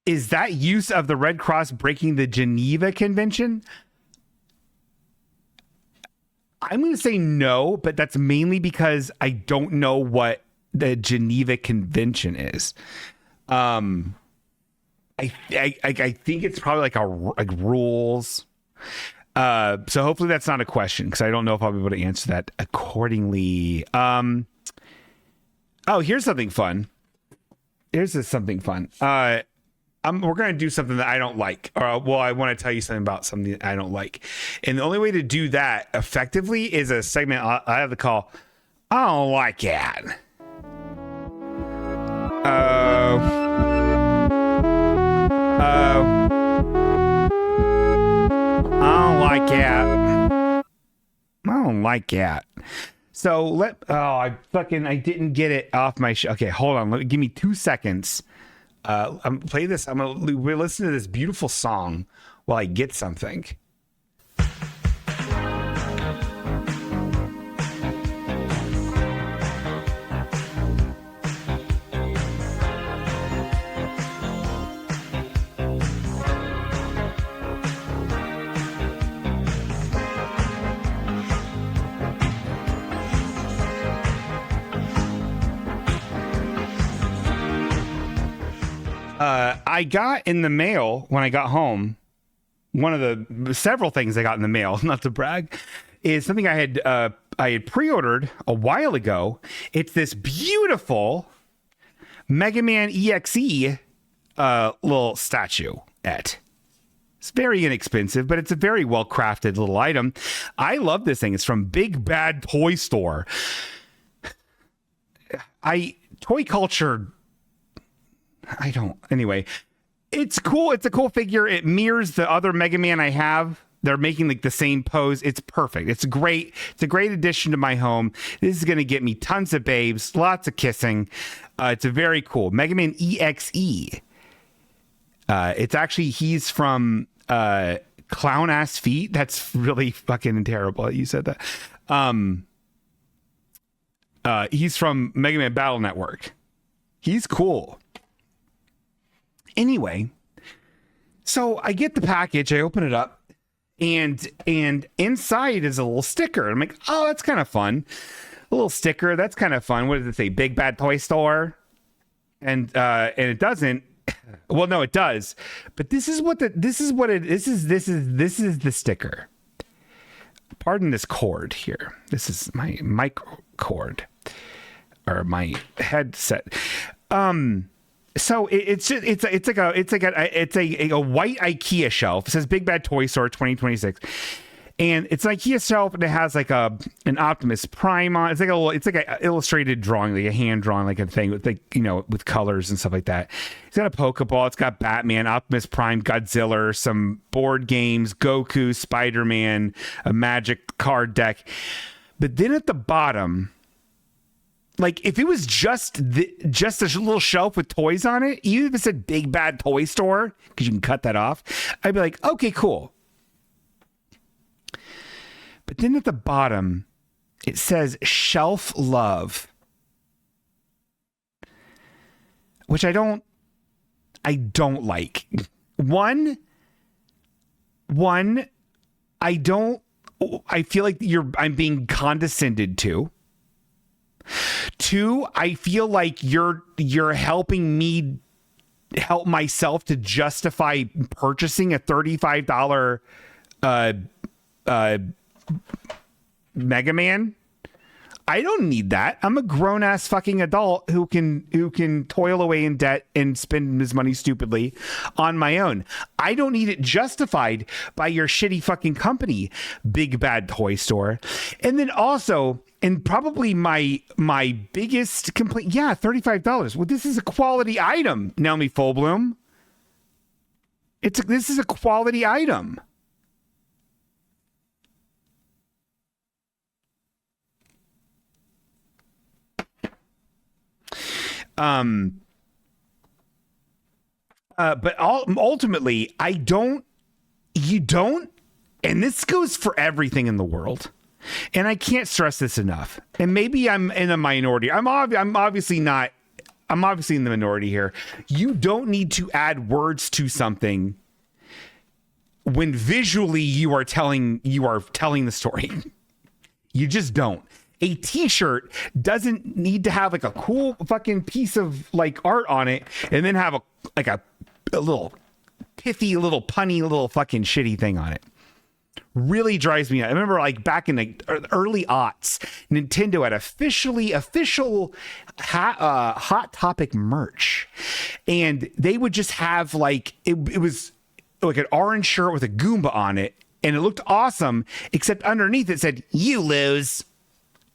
Is that use of the Red Cross breaking the Geneva Convention? I'm going to say no, but that's mainly because I don't know what the Geneva Convention is. I think it's probably like rules. So hopefully that's not a question, because I don't know if I'll be able to answer that accordingly. Oh, here's something fun. We're going to do something that I don't like. I want to tell you something about something that I don't like. And the only way to do that effectively is a segment I have to call, I don't like it. I don't like it. I don't like it. So I didn't get it off my okay, hold on. Give me 2 seconds. I'm play this. I'm gonna listen to this beautiful song while I get something. I got in the mail when I got home. One of the several things I got in the mail, not to brag, is something I had pre-ordered a while ago. It's this beautiful Mega Man EXE little statue. It's very inexpensive, but it's a very well crafted little item. I love this thing. It's from Big Bad Toy Store. Toy culture. Anyway, it's cool. It's a cool figure. It mirrors the other Mega Man I have. They're making like the same pose. It's perfect. It's great. It's a great addition to my home. This is going to get me tons of babes, lots of kissing. It's a very cool Mega Man EXE. It's actually, he's from Clown Ass Feet. That's really fucking terrible that you said that. He's from Mega Man Battle Network. He's cool. Anyway, so I get the package, I open it up, and inside is a little sticker. I'm like, oh, that's kind of fun. A little sticker, that's kind of fun. What does it say? Big Bad Toy Store? And it doesn't. Well, no, it does. But this is the sticker. Pardon this cord here. This is my mic cord or my headset. So it's like a white IKEA shelf. It says Big Bad Toy Store 2026. And it's an IKEA shelf, and it has like an Optimus Prime on. It's like an illustrated drawing, like a hand drawing, like a thing with with colors and stuff like that. It's got a Pokeball. It's got Batman, Optimus Prime, Godzilla, some board games, Goku, Spider-Man, a Magic card deck. But then at the bottom, like if it was just a little shelf with toys on it, even if it said Big Bad Toy Store, because you can cut that off, I'd be like, okay, cool. But then at the bottom, it says Shelf Love, which I don't like. One, I feel like I'm being condescended to. Two, I feel like you're helping me help myself to justify purchasing a $35 Mega Man. I don't need that. I'm a grown ass fucking adult who can toil away in debt and spend his money stupidly on my own. I don't need it justified by your shitty fucking company, Big Bad Toy Store. And then also, and probably my biggest complaint, yeah, $35. Well, this is a quality item, Naomi Fullbloom. This is a quality item. But ultimately, you don't, and this goes for everything in the world. And I can't stress this enough. And maybe I'm in a minority. I'm obviously in the minority here. You don't need to add words to something when visually you are telling the story. You just don't. A t-shirt doesn't need to have like a cool fucking piece of like art on it and then have a little pithy, little punny, little fucking shitty thing on it. Really drives me out. I remember like back in the early aughts, Nintendo had official Hot Topic merch, and they would just have like it was like an orange shirt with a Goomba on it, and it looked awesome, except underneath it said "You lose."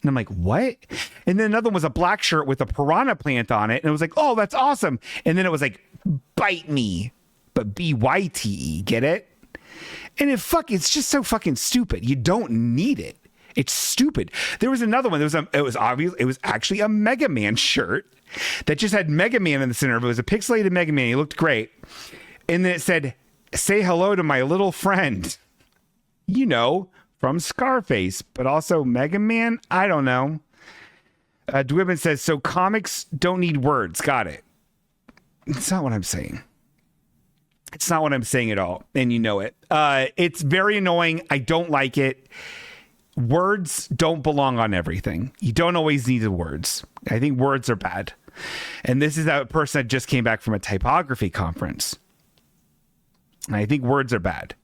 And I'm like, what? And then another one was a black shirt with a piranha plant on it. And it was like, oh, that's awesome. And then it was like, bite me, but B-Y-T-E, get it? And it's just so fucking stupid. You don't need it. It's stupid. There was another one. It was obvious. It was actually a Mega Man shirt that just had Mega Man in the center of it. It was a pixelated Mega Man. He looked great. And then it said, say hello to my little friend. From Scarface, but also Mega Man? I don't know. Dwibben says, so comics don't need words. Got it. It's not what I'm saying. It's not what I'm saying at all. And you know it. It's very annoying. I don't like it. Words don't belong on everything. You don't always need the words. I think words are bad. And this is a person that just came back from a typography conference. And I think words are bad.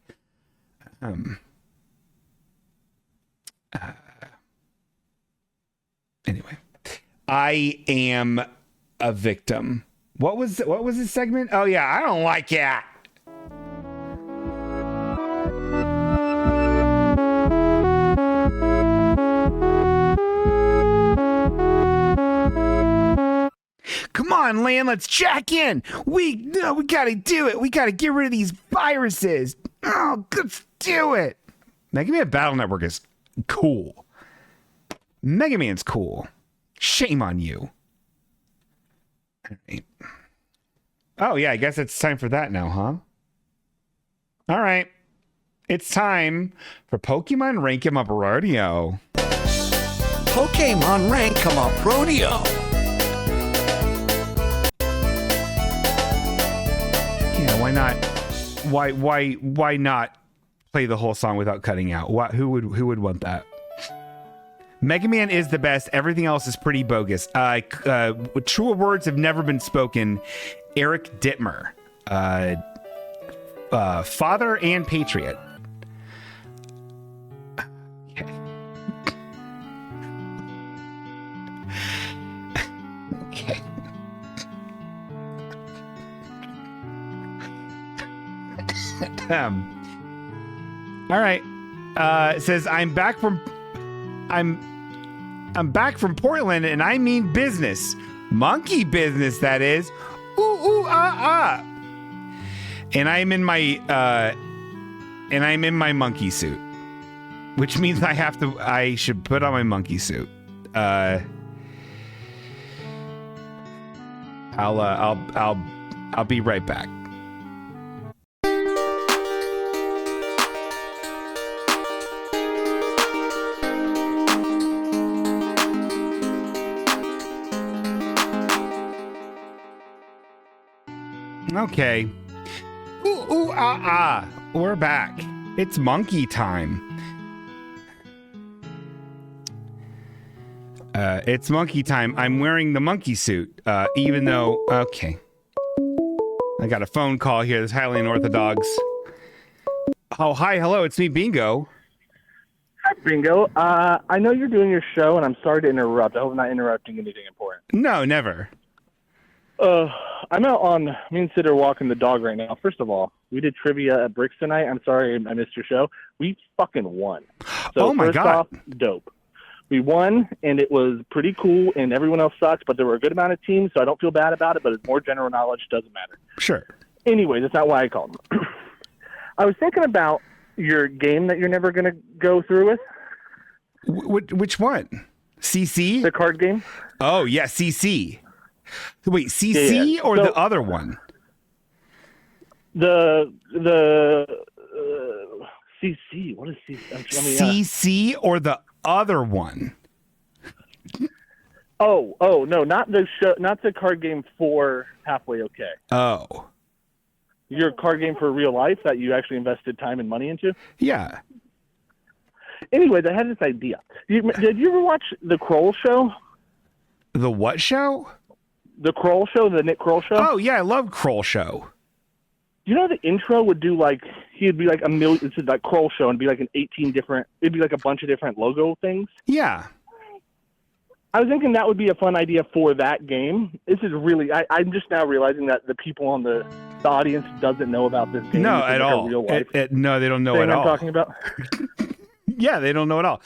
Anyway, I am a victim. What was this segment? Oh yeah, I don't like it. Come on, Lan, let's check in. We gotta do it. We gotta get rid of these viruses. Oh, let's do it. Mega Man Battle Network is cool. Mega Man's cool. Shame on you. Oh, yeah, I guess it's time for that now, huh? All right. It's time for Pokemon Rank 'em Up Rodeo. Pokemon Rank 'em Up Rodeo. Yeah, why not? Why not play the whole song without cutting out? Who would want that? Mega Man is the best. Everything else is pretty bogus. Truer words have never been spoken. Eric Dittmer, father and patriot. Okay. Okay. All right. It says I'm back from Portland, and I mean business. Monkey business, that is. Ooh, ah. And I'm in my monkey suit. Which means I should put on my monkey suit. I'll be right back. Okay. Ooh, ah. We're back. It's monkey time. It's monkey time. I'm wearing the monkey suit, even though... Okay. I got a phone call here. This highly unorthodox. Oh, hi. Hello. It's me, Bingo. Hi, Bingo. I know you're doing your show, and I'm sorry to interrupt. I hope I'm not interrupting anything important. No, never. I'm out on me and Sid are walking the dog right now. First of all, we did trivia at Bricks tonight. I'm sorry I missed your show. We fucking won. So oh my first God. off, dope. We won, and it was pretty cool, and everyone else sucks, but there were a good amount of teams, so I don't feel bad about it, but it's more general knowledge. Doesn't matter. Sure. Anyway, that's not why I called. I was thinking about your game that you're never going to go through with. Which one? CC? The card game? Oh, yeah, CC. Wait, CC yeah. or So, the other one? The CC. What is CC? CC or the other one? Oh, no, not the show, not the card game for Halfway Okay. Oh. Your card game for real life that you actually invested time and money into? Yeah. Anyways, I had this idea. Did you ever watch The Kroll Show? The what show? The Kroll Show, the Nick Kroll Show? Oh, yeah, I love Kroll Show. You know the intro would do like, he'd be like a million, it's like Kroll Show and be like it'd be like a bunch of different logo things. Yeah. I was thinking that would be a fun idea for that game. This is really, I'm just now realizing that the people on the audience doesn't know about this game. No, It's at like a all. real life No, they don't know thing at I'm all. talking about. Yeah, they don't know at all.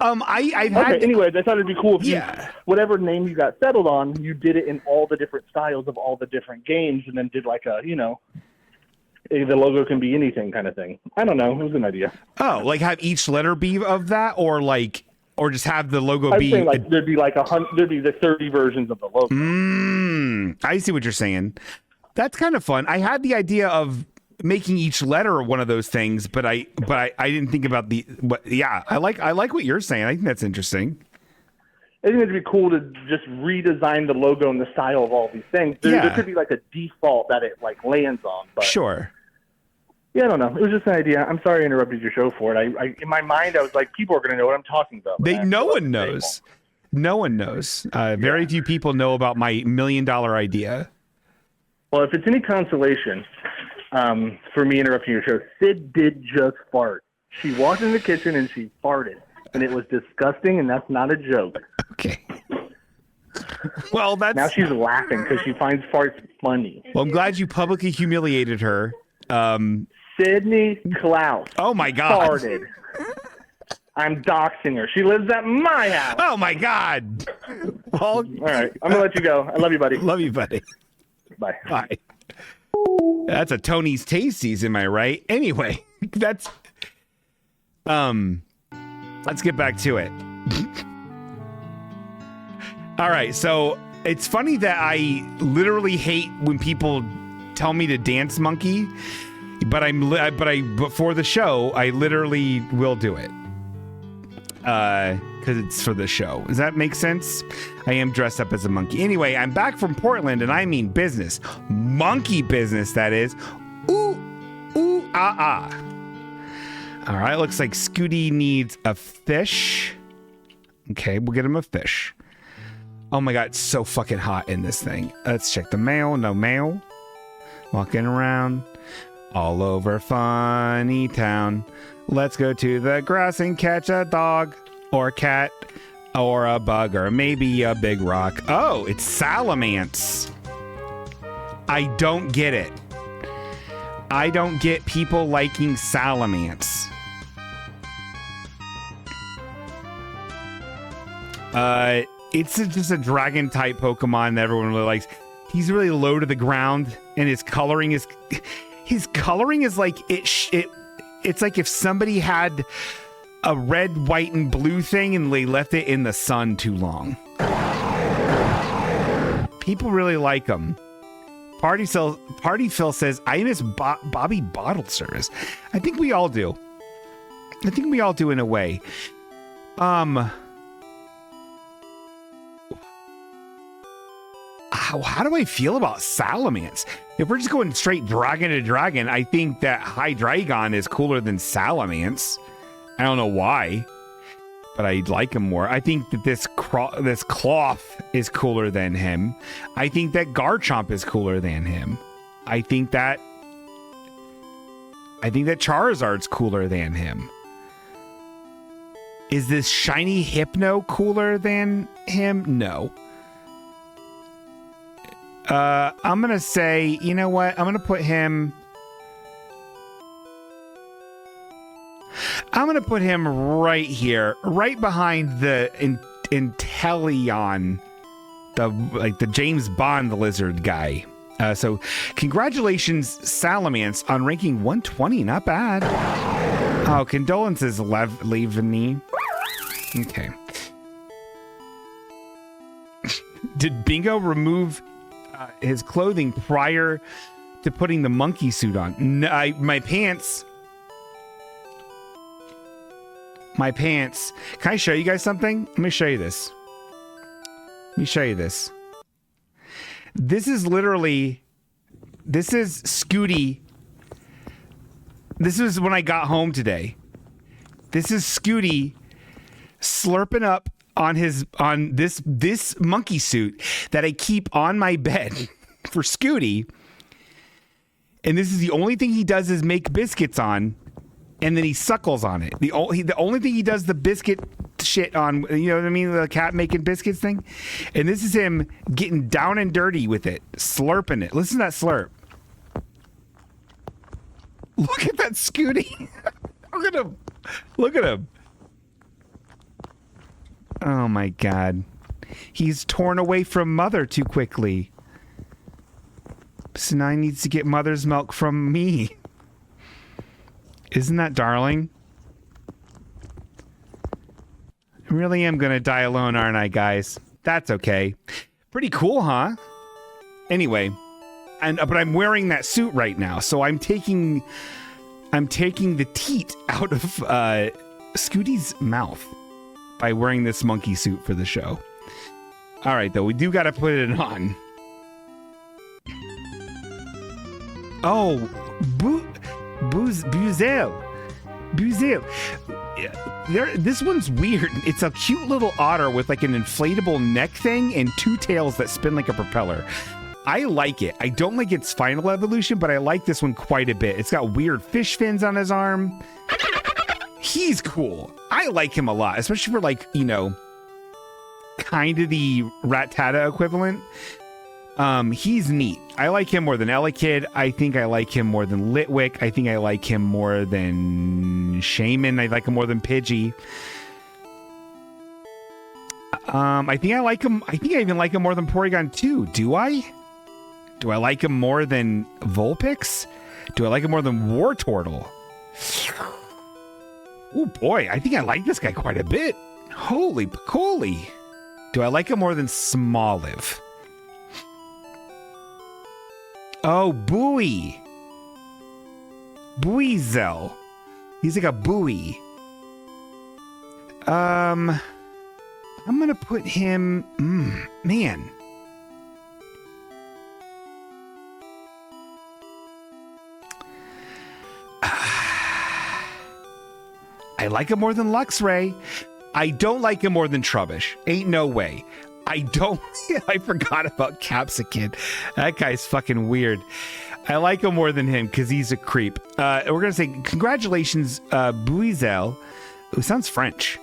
I've had... Okay, anyways, I thought it'd be cool if you, Yeah. whatever name you got settled on, you did it in all the different styles of all the different games and then did like a, the logo can be anything kind of thing. I don't know. It was an idea. Oh, like have each letter be of that, or just have the logo I was be... saying like there'd be like there'd be the 30 versions of the logo. I see what you're saying. That's kind of fun. I had the idea of making each letter one of those things, but I didn't think about I like what you're saying. I think that's interesting. I think it'd be cool to just redesign the logo and the style of all these things. There could be like a default that it like lands on. But Sure. yeah, I don't know. It was just an idea. I'm sorry I interrupted your show for it. I in my mind I was like, people are going to know what I'm talking about. No one knows. No one knows. Very few people know about my $1 million idea. Well, if it's any consolation for me interrupting your show, Sid did just fart. She walked in the kitchen and she farted, and it was disgusting, and that's not a joke. Okay. Well, that's... Now she's laughing because she finds farts funny. Well, I'm glad you publicly humiliated her. Sydney Klaus. Oh, my God. Farted. I'm doxing her. She lives at my house. Oh, my God. Well, all right. I'm going to let you go. I love you, buddy. Love you, buddy. Bye. Bye. That's a Tony's Tasties, am I right? Anyway, that's... Let's get back to it. All right, so it's funny that I literally hate when people tell me to dance monkey, but but for the show, I literally will do it. Because it's for the show. Does that make sense? I am dressed up as a monkey. Anyway, I'm back from Portland, and I mean business. Monkey business, that is. Ooh, ooh, ah, ah. All right, looks like Scooty needs a fish. Okay, we'll get him a fish. Oh my God, it's so fucking hot in this thing. Let's check the mail. No mail. Walking around all over Funny Town. Let's go to the grass and catch a dog or a cat or a bug or maybe a big rock. Oh, it's salamance. I don't get it. I don't get people liking salamance. It's just a dragon type Pokemon that everyone really likes. He's really low to the ground, and his coloring is like it's like if somebody had a red, white, and blue thing and they left it in the sun too long. People really like him. Party Phil says, I miss Bobby Bottle Service. I think we all do. I think we all do in a way. How do I feel about Salamence? If we're just going straight dragon to dragon, I think that Hydreigon is cooler than Salamence. I don't know why, but I like him more. I think that this cloth is cooler than him. I think that Garchomp is cooler than him. I think that Charizard's cooler than him. Is this shiny Hypno cooler than him? No. I'm going to say, you know what? I'm going to put him right here, right behind the Inteleon, the James Bond lizard guy. So congratulations, Salamence, on ranking 120. Not bad. Oh, condolences, Leaveny. Okay. Did Bingo remove his clothing prior to putting the monkey suit on? No, my pants. Can I show you guys something? Let me show you this. This is Scooty. This is when I got home today. This is Scooty slurping up on this monkey suit that I keep on my bed for Scooty. And this is the only thing he does is make biscuits on, and then he suckles on it. The only thing he does the biscuit shit on, you know what I mean? The cat making biscuits thing. And this is him getting down and dirty with it, slurping it. Listen to that slurp. Look at that Scooty. Look at him. Oh my God. He's torn away from mother too quickly. So now he needs to get mother's milk from me. Isn't that darling? I really am going to die alone, aren't I, guys? That's okay. Pretty cool, huh? Anyway, but I'm wearing that suit right now, so I'm taking the teat out of Scooty's mouth by wearing this monkey suit for the show. All right, though, we do got to put it on. Oh, Buzel. This one's weird. It's a cute little otter with like an inflatable neck thing and two tails that spin like a propeller. I like it. I don't like its final evolution, but I like this one quite a bit. It's got weird fish fins on his arm. He's cool. I like him a lot, especially for like, you know, kind of the Rattata equivalent. He's neat. I like him more than Elekid. I think I like him more than Litwick. I think I like him more than Shaman. I like him more than Pidgey. I think I like him. I think I even like him more than Porygon 2. Do I? Do I like him more than Vulpix? Do I like him more than Wartortle? Oh boy, I think I like this guy quite a bit. Holy picoly. Do I like him more than Smoliv? Oh, Buoy. Buizel. He's like a buoy. I'm gonna put him... man. I like him more than Luxray. I don't like him more than Trubbish. Ain't no way. I don't... I forgot about Capsicid. That guy's fucking weird. I like him more than him because he's a creep. We're going to say congratulations, Buizel, who sounds French,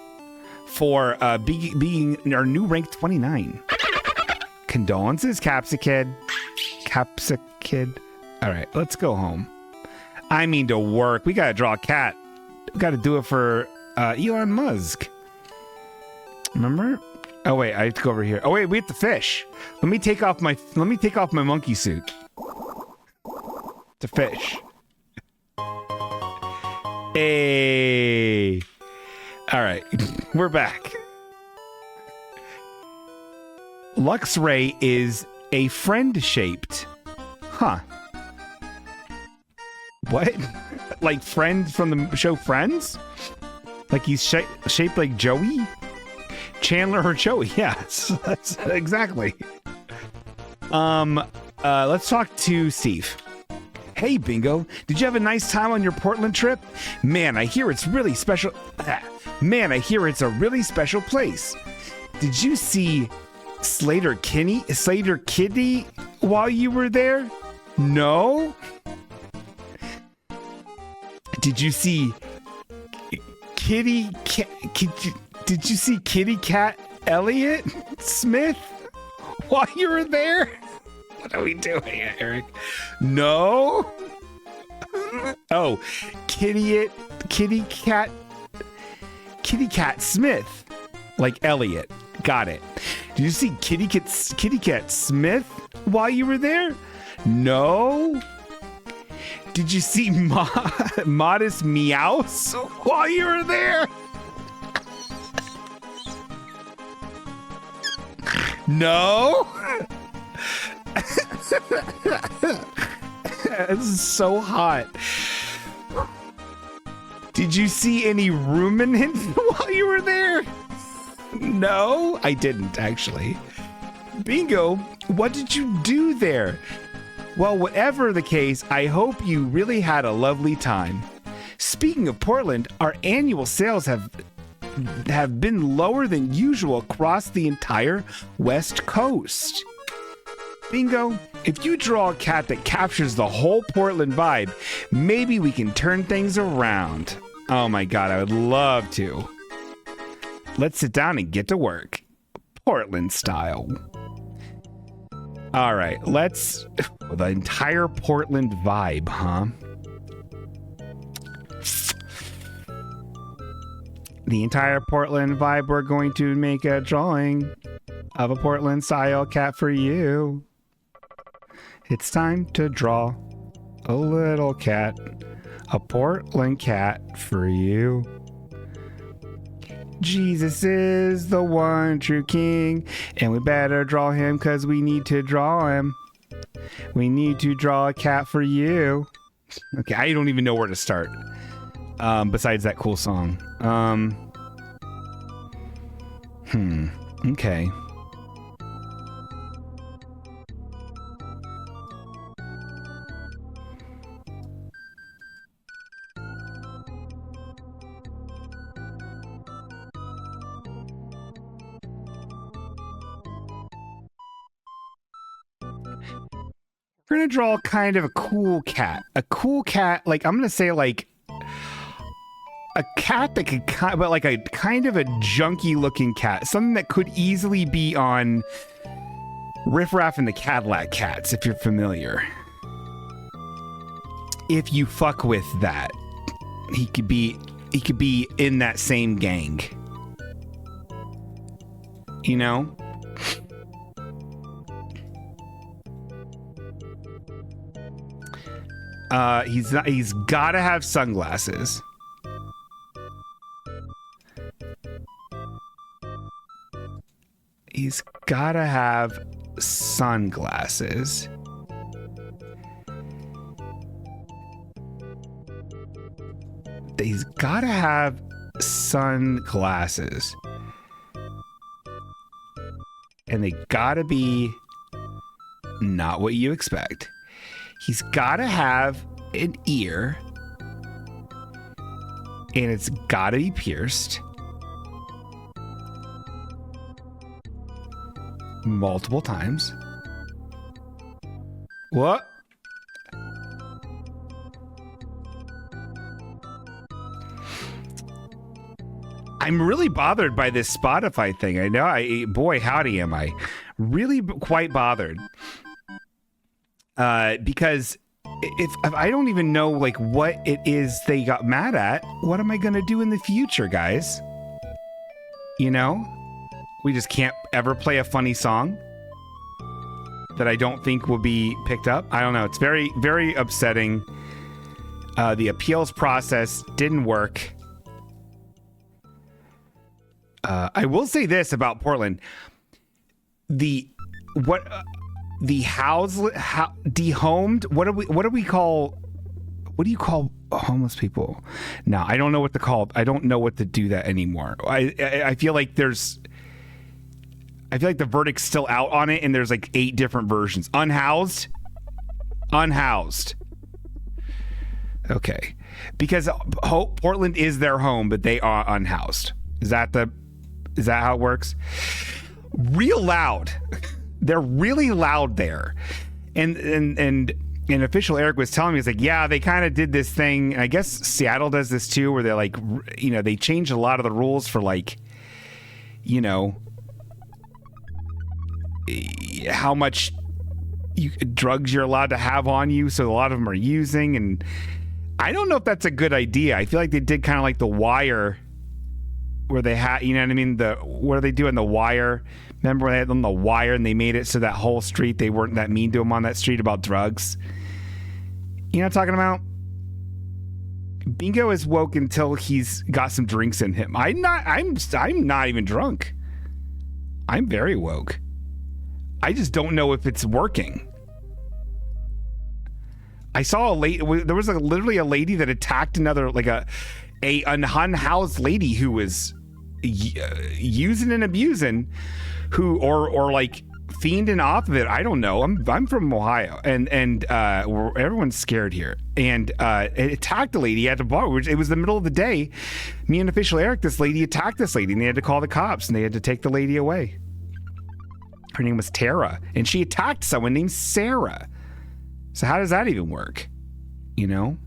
for being our new rank 29. Condolences, Capsicid. Capsicid. All right, let's go home. I mean to work. We got to draw a cat. We got to do it for Elon Musk. Remember? Oh wait, I have to go over here. Oh wait, we have to fish. Let me take off my monkey suit to fish. Hey. All right, we're back. Luxray is a friend shaped. Huh. What? Like Friends from the show Friends? Like he's shaped like Joey? Chandler or Joey? Yeah, that's exactly. Let's talk to Steve. Hey, Bingo. Did you have a nice time on your Portland trip? Man, I hear it's really special. Man, I hear it's a really special place. Did you see Slater Kitty while you were there? No? Did you see Did you see Kitty Cat Elliott Smith while you were there? What are we doing, Eric? No? Oh, Kitty Cat Smith. Like Elliott. Got it. Did you see Kitty Cat Smith while you were there? No? Did you see Modest Meows while you were there? No? This is so hot. Did you see any ruminants while you were there? No, I didn't actually. Bingo, what did you do there? Well, whatever the case, I hope you really had a lovely time. Speaking of Portland, our annual sales have been lower than usual across the entire West Coast. Bingo, if you draw a cat that captures the whole Portland vibe, maybe we can turn things around. Oh my God, I would love to. Let's sit down and get to work. Portland style. All right, the entire Portland vibe, huh? The entire Portland vibe, we're going to make a drawing of a Portland style cat for you. It's time to draw a little cat, a Portland cat for you. Jesus is the one true king, and we better draw him because we need to draw him. We need to draw a cat for you. Okay, I don't even know where to start. Besides that cool song. Okay. we're gonna draw kind of a cool cat. A cool cat, like I'm gonna say like a cat that could but like a kind of a junky looking cat. Something that could easily be on Riff Raff and the Cadillac Cats, if you're familiar. If you fuck with that, he could be in that same gang. You know? He's gotta have sunglasses. He's gotta have sunglasses. He's gotta have sunglasses. And they gotta be not what you expect. He's gotta have an ear. And it's gotta be pierced. Multiple times. What? I'm really bothered by this Spotify thing. I know. Boy, howdy, am I really quite bothered. Because if I don't even know like what it is they got mad at, what am I gonna do in the future, guys? You know, we just can't ever play a funny song that I don't think will be picked up. I don't know. It's very, very upsetting. The appeals process didn't work. I will say this about Portland: dehomed. What do you call homeless people? No, I don't know what to call. I don't know what to do that anymore. I feel like the verdict's still out on it, and there's like 8 different versions. Unhoused. Okay, because Portland is their home, but they are unhoused. Is that how it works? Real loud. They're really loud there. And official Eric was telling me, he's like, yeah, they kind of did this thing. And I guess Seattle does this too, where they're like, you know, they changed a lot of the rules for like, you know, how much drugs you're allowed to have on you. So a lot of them are using. And I don't know if that's a good idea. I feel like they did kind of like The Wire, where they had, you know what I mean? What do they do in The Wire? Remember when they had on The Wire and they made it so that whole street, they weren't that mean to him on that street about drugs? You know what I'm talking about? Bingo is woke until he's got some drinks in him. I'm not even drunk. I'm very woke. I just don't know if it's working. I saw there was literally a lady that attacked another, like a unhoused lady who was using and abusing, or like fiending off of it. I don't know. I'm from Ohio, and everyone's scared here. And it attacked the lady at the bar. It was the middle of the day. Me and official Eric, this lady attacked this lady, and they had to call the cops, and they had to take the lady away. Her name was Tara, and she attacked someone named Sarah. So how does that even work? You know?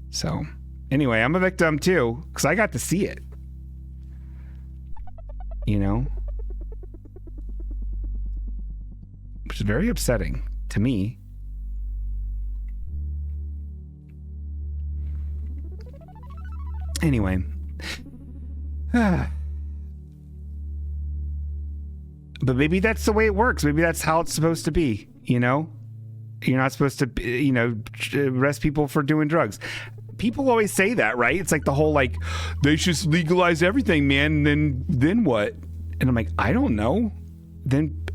So, anyway, I'm a victim too, because I got to see it. You know? Which is very upsetting to me. Anyway. But maybe that's the way it works. Maybe that's how it's supposed to be, you know? You're not supposed to, you know, arrest people for doing drugs. People always say that, right? It's like the whole, like, they should legalize everything, man, and then what? And I'm like, I don't know. Then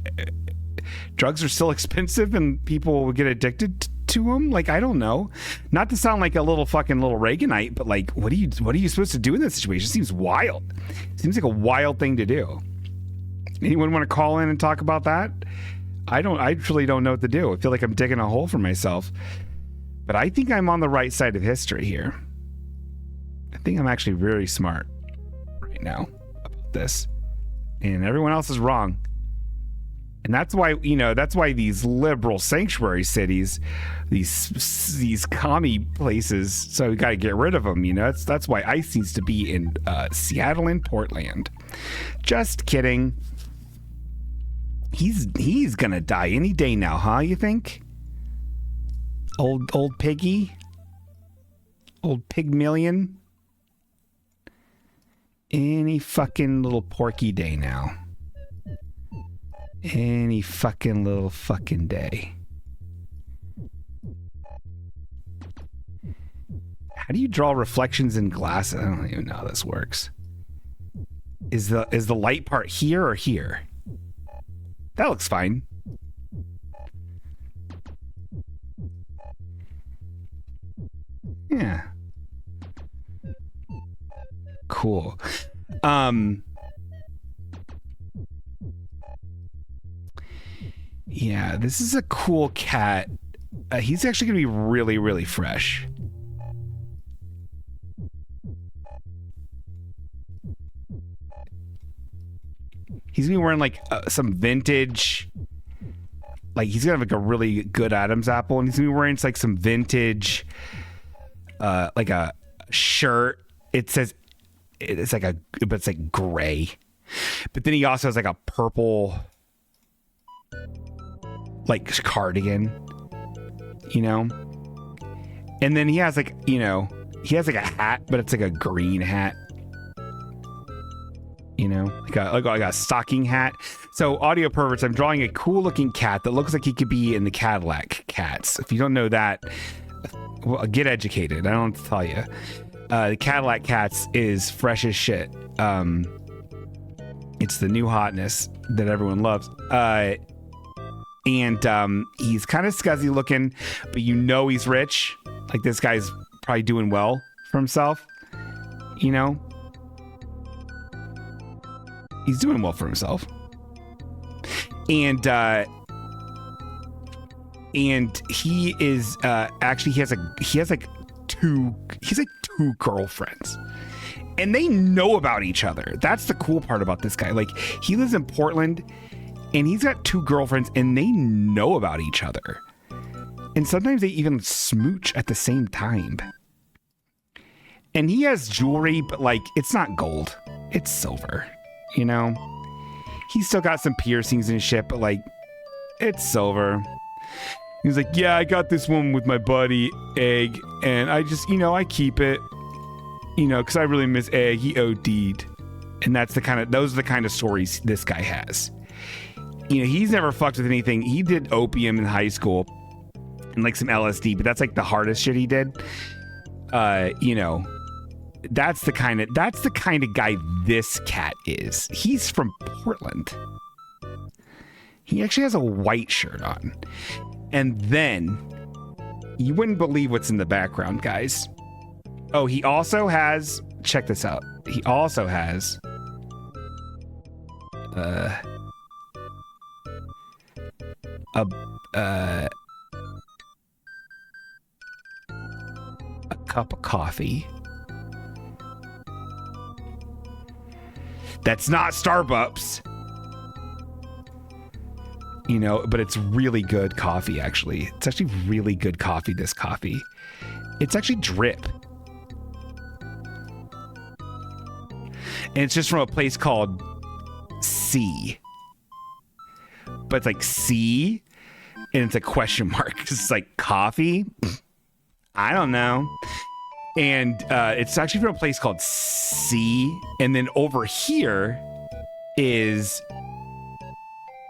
drugs are still expensive and people will get addicted to them? Like, I don't know. Not to sound like a little Reaganite, but like, what are you supposed to do in this situation? It seems wild. It seems like a wild thing to do. Anyone want to call in and talk about that? I truly don't know what to do. I feel like I'm digging a hole for myself. But I think I'm on the right side of history here. I think I'm actually very smart right now about this. And everyone else is wrong. And that's why, that's why these liberal sanctuary cities, these commie places, so we got to get rid of them. That's why ICE needs to be in Seattle and Portland. Just kidding. He's gonna die any day now, huh? You think? Old piggy, old Pygmalion. Any fucking little porky day now. Any fucking little fucking day. How do you draw reflections in glasses? I don't even know how this works. Is the light part here or here? That looks fine. Yeah. Cool. Yeah, this is a cool cat. He's actually gonna be really, really fresh. He's gonna be wearing like some vintage, like he's gonna have like a really good Adam's apple, and he's gonna be wearing like some vintage, like a shirt. It says it's like but it's like gray, but then he also has like a purple, like cardigan, and then he has like he has like a hat, but it's like a green hat. Like a stocking hat. So, audio perverts, I'm drawing a cool looking cat that looks like he could be in the Cadillac Cats. If you don't know that, well, get educated. I don't have to tell you. The Cadillac Cats is fresh as shit. It's the new hotness that everyone loves. And he's kind of scuzzy looking, but he's rich. Like, this guy's probably doing well for himself. He's doing well for himself. And he is actually he has two girlfriends. And they know about each other. That's the cool part about this guy. Like, he lives in Portland and he's got two girlfriends and they know about each other. And sometimes they even smooch at the same time. And he has jewelry, but like, it's not gold. It's silver. He's still got some piercings and shit, but like, it's silver. He's like, yeah, I got this one with my buddy Egg, and I just, I keep it, because I really miss Egg. He OD'd, and those are the kind of stories this guy has. He's never fucked with anything. He did opium in high school and like some LSD, but that's like the hardest shit he did. That's the kind of guy this cat is. He's from Portland. He actually has a white shirt on. And then you wouldn't believe what's in the background, guys. Oh, he also has, check this out. He also has a cup of coffee. That's not Starbucks, but it's really good coffee, actually. It's actually really good coffee, this coffee. It's actually drip. And it's just from a place called C. But it's like C, and it's a question mark. It's like coffee? I don't know. And it's actually from a place called C. And then over here is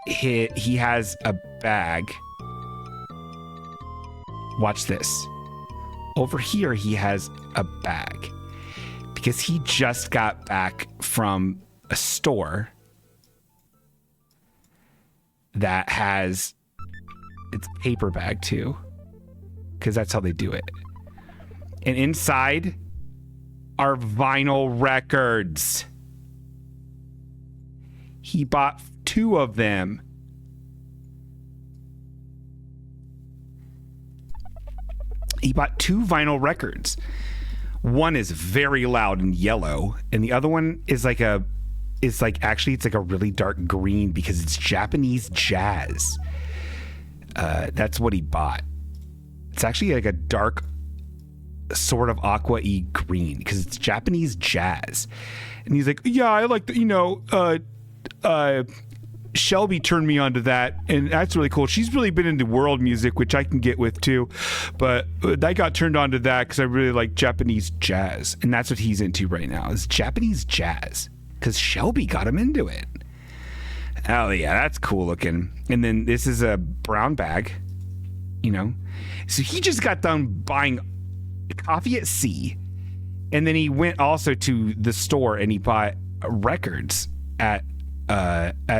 he has a bag. Watch this. Over here he has a bag because he just got back from a store that has it's paper bag too, because that's how they do it. And inside are vinyl records. He bought 2 of them. He bought 2 vinyl records. One is very loud and yellow, and the other one is like a is like actually it's like a really dark green because it's Japanese jazz. That's what he bought. It's actually like a dark sort of aqua-y green because it's Japanese jazz. And he's like, yeah, I like the, Shelby turned me onto that, and that's really cool. She's really been into world music, which I can get with too, but I got turned on to that because I really like Japanese jazz, and that's what he's into right now is Japanese jazz because Shelby got him into it. Oh yeah, that's cool looking. And then this is a brown bag, so he just got done buying coffee at C, and then he went also to the store and he bought records at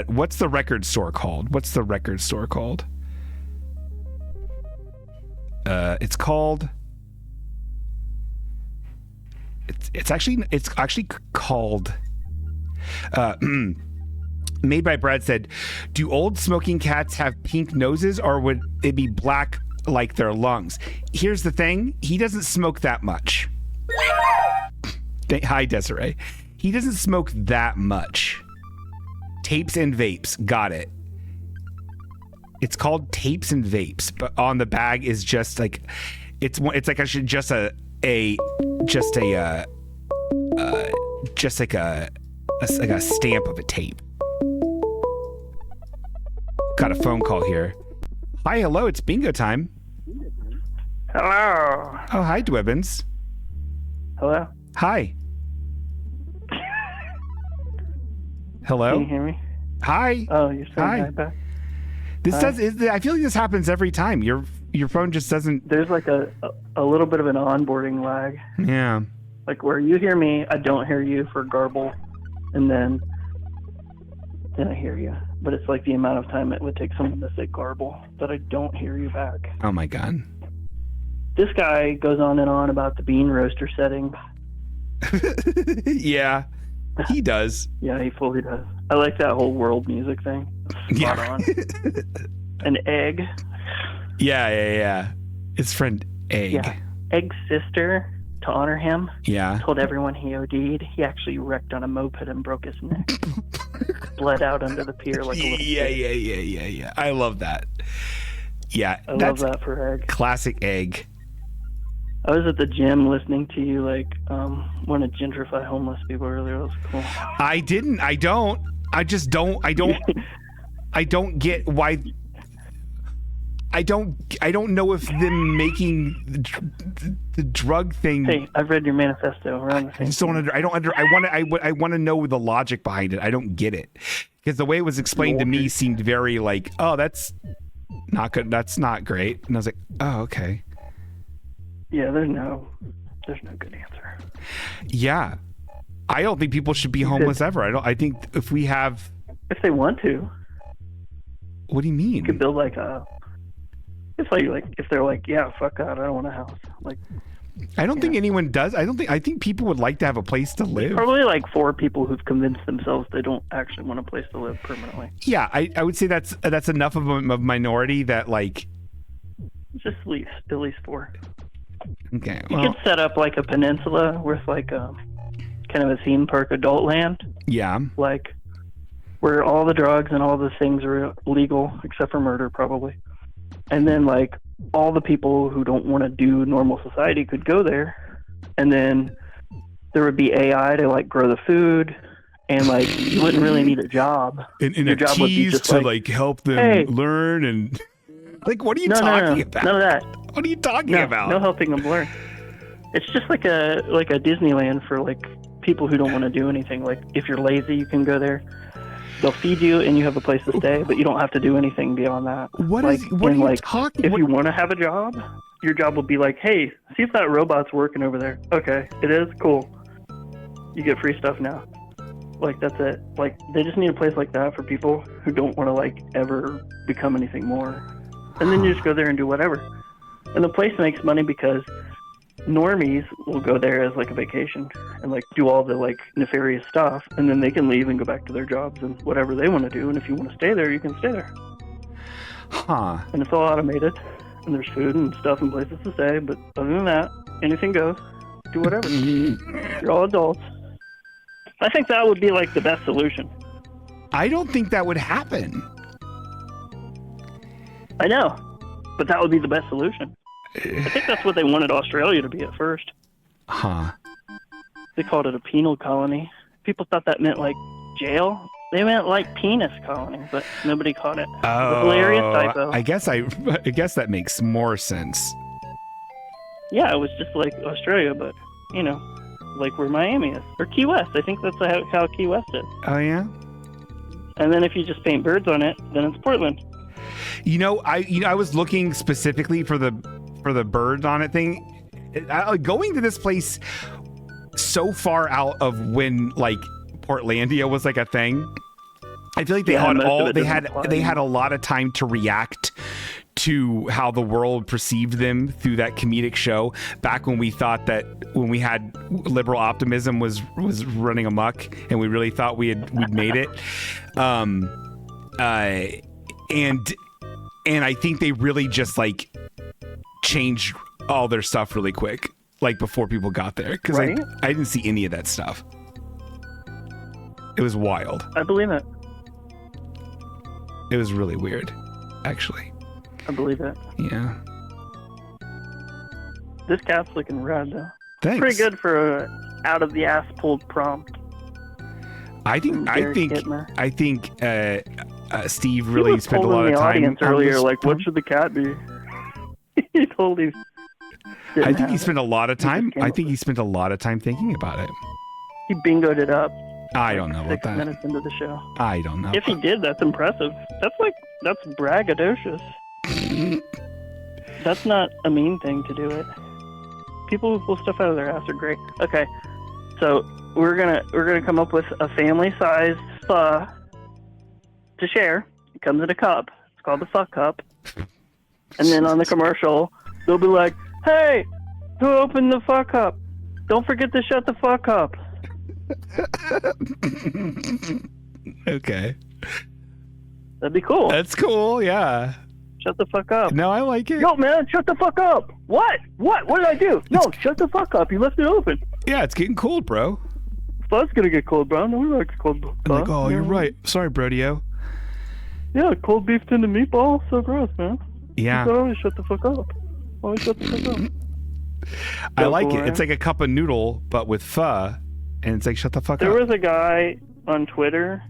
what's the record store called? It's actually called Made by Brad said, do old smoking cats have pink noses or would it be black like their lungs? Here's the thing, he doesn't smoke that much. Hi Desiree. He doesn't smoke that much. Tapes and vapes. Got it. It's called tapes and vapes, but on the bag is just like it's like actually just a stamp of a tape. Got a phone call here. Hi, hello, it's bingo time. Hello. Oh, hi, Dwebbins. Hello. Hi. Hello. Can you hear me? Hi. Oh, you're saying hi back? This I feel like this happens every time. Your phone just doesn't. There's like a little bit of an onboarding lag. Yeah. Like where you hear me, I don't hear you for garble, and then I hear you. But it's like the amount of time it would take someone to say garble that I don't hear you back. Oh my god. This guy goes on and on about the bean roaster settings. Yeah, he does. Yeah, he fully does. I like that whole world music thing. Spot on. An egg. Yeah. His friend Egg. Yeah. Egg's sister, to honor him, told everyone he OD'd. He actually wrecked on a moped and broke his neck. Bled out under the pier like a little kid. Yeah. I love that. Yeah, I love that for Egg. Classic Egg. I was at the gym listening to you want to gentrify homeless people earlier. That was cool. I didn't. I don't. I just don't. I don't get why. I don't know if them making the drug thing. Hey, I've read your manifesto. We're on the same. I just don't I want to know the logic behind it. I don't get it because the way it was explained to me seemed very like, oh, that's not good. That's not great. And I was like, oh, okay. Yeah, there's no good answer. Yeah, I don't think people should be homeless ever. I think if they want to. What do you mean? You could build if they're like, yeah, fuck that, I don't want a house. I don't think anyone does. I think people would like to have a place to live. Probably 4 people who've convinced themselves they don't actually want a place to live permanently. Yeah, I would say that's enough of a minority that just at least 4. Okay. You could set up a peninsula with kind of a theme park adult land. Yeah. Where all the drugs and all the things are legal except for murder probably. And then all the people who don't want to do normal society could go there, and then there would be AI to grow the food, and you wouldn't really need a job. And your job would be just to help them learn and what are you talking about? None of that. What are you talking about? No helping them learn. It's just like a Disneyland for people who don't want to do anything. If you're lazy, you can go there. They'll feed you and you have a place to stay, but you don't have to do anything beyond that. What are you talking? If you want to have a job, your job will be hey, see if that robot's working over there. Okay, it is? Cool. You get free stuff now. That's it. They just need a place like that for people who don't want to ever become anything more. And then you just go there and do whatever. And the place makes money because normies will go there as a vacation and do all the nefarious stuff, and then they can leave and go back to their jobs and whatever they want to do. And if you want to stay there, you can stay there. Huh. And it's all automated, and there's food and stuff and places to stay, but other than that, anything goes. Do whatever. You're all adults. I think that would be like the best solution. I don't think that would happen. I know, but that would be the best solution. I think that's what they wanted Australia to be at first. Huh. They called it a penal colony. People thought that meant like jail. They meant like penis colony, but nobody caught it. It was a hilarious typo. I guess that makes more sense. Yeah, it was just like Australia, but, you know, like where Miami is. Or Key West. I think that's how Key West is. Oh, yeah? And then if you just paint birds on it, then it's Portland. I was looking specifically for the birds on it thing. Going to this place so far out of when like Portlandia was like a thing. I feel like they had a lot of time to react to how the world perceived them through that comedic show back when we thought that when we had liberal optimism was running amok and we really thought we'd made it. And I think they really just like changed all their stuff really quick, like before people got there, because right? I didn't see any of that stuff. It was wild. I believe it. It was really weird, actually. I believe it. Yeah. This cat's looking rad, though. Thanks. Pretty good for a out of the ass pulled prompt. I think Steve He really was spent a told lot in of the time audience on earlier, this like, what prompt. should the cat be? He told him. I think he spent a lot of time. I think he spent a lot of time thinking about it. He bingoed it up. I don't know about 6 that. minutes into the show. I don't know. If he did, that's impressive. That's braggadocious. That's not a mean thing to do it. People who pull stuff out of their ass are great. Okay, so we're gonna come up with a family-sized pho to share. It comes in a cup. It's called the fuck cup. And then on the commercial, they'll be like, "Hey, who opened the fuck cup? Don't forget to shut the fuck up." Okay. That'd be cool. That's cool. Yeah. Shut the fuck up. No, I like it. Yo, man, shut the fuck up. What? What did I do? No, shut the fuck up. You left it open. Yeah, it's getting cold, bro. Pho's gonna get cold, bro. Nobody likes cold pho. I'm like, oh, you're right. Sorry, Brodio. Yeah, cold beef into meatball. So gross, man. Yeah. You always shut the fuck up. Always shut the fuck up. I like cool, it. right? It's like a cup of noodle, but with pho, and it's like, shut the fuck There up. was a guy on Twitter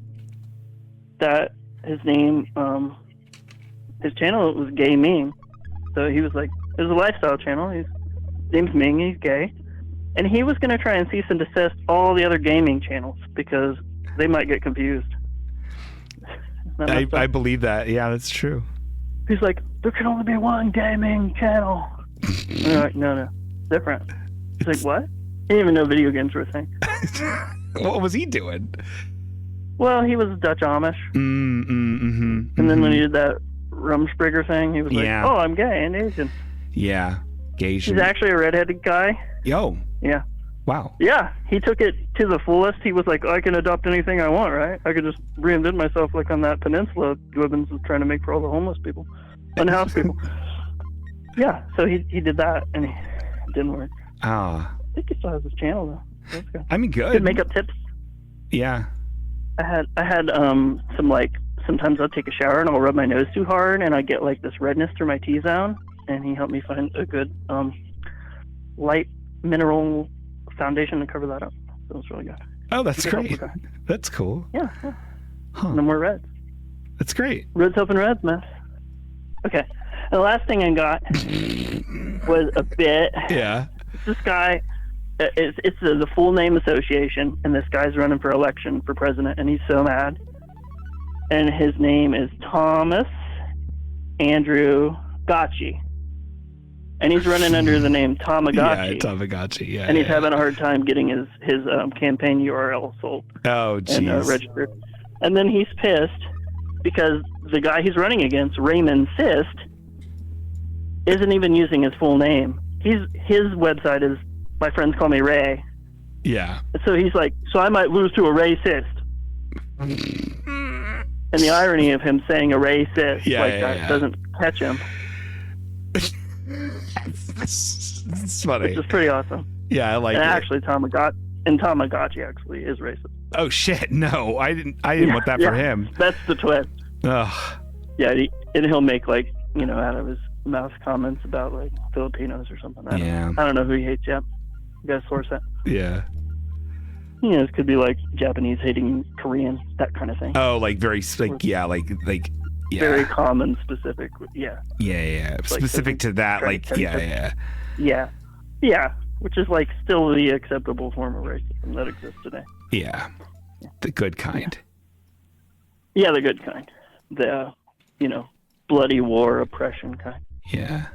that his name, his channel was Gay Ming. So he was like, it was a lifestyle channel. His name's Ming. He's gay. And he was going to try and cease and desist all the other gaming channels because they might get confused. I believe that. Yeah, that's true. He's like, there can only be one gaming channel. And they're like, no, different. He's like, what? He didn't even know video games were a thing. What was he doing? Well, he was Dutch Amish. And then when he did that Rumspringer thing, he was like, oh, I'm gay and Asian. Yeah. Gaysian. He's actually a redheaded guy. Yo. Yeah. Wow. Yeah, he took it to the fullest. He was like, I can adopt anything I want, right? I could just reinvent myself like on that peninsula Gibbons was trying to make for all the homeless people, unhoused people. Yeah, so he did that, and it didn't work. Ah. I think he still has his channel, though. That's good. I mean, good. Good makeup tips. Yeah. I had some, like, sometimes I'll take a shower and I'll rub my nose too hard, and I get, like, this redness through my T-zone, and he helped me find a good light mineral foundation to cover that up. So it's really good. Oh, that's great. That's cool. Yeah. Huh. No more reds. That's great. Reds helping reds, man. Okay. And the last thing I got was a bit. Yeah. This guy, it's the Full Name Association, and this guy's running for election for president, and he's so mad. And his name is Thomas Andrew Gotchi. And he's running under the name Tamagotchi. Yeah, Tamagotchi. Yeah. And he's having a hard time getting his campaign URL sold. Oh, jeez. And registered. And then he's pissed because the guy he's running against, Raymond Sist, isn't even using his full name. His website is My Friends Call Me Ray. Yeah. So he's like, so I might lose to a racist. And the irony of him saying a racist doesn't catch him. It's funny. Which is pretty awesome. Yeah, I like and it. Actually, Tamagotchi actually is racist. Oh shit! No, I didn't want that for him. That's the twist. Ugh. Yeah, and he'll make like out of his mouth comments about like Filipinos or something. I don't know who he hates yet. You gotta source that. Yeah. It could be like Japanese hating Korean, that kind of thing. Oh, like very yeah. Very common, specific. Yeah. Yeah. Like specific to that, like yeah. Which is like still the acceptable form of racism that exists today. Yeah. The good kind. Yeah, the good kind. The bloody war oppression kind. Yeah.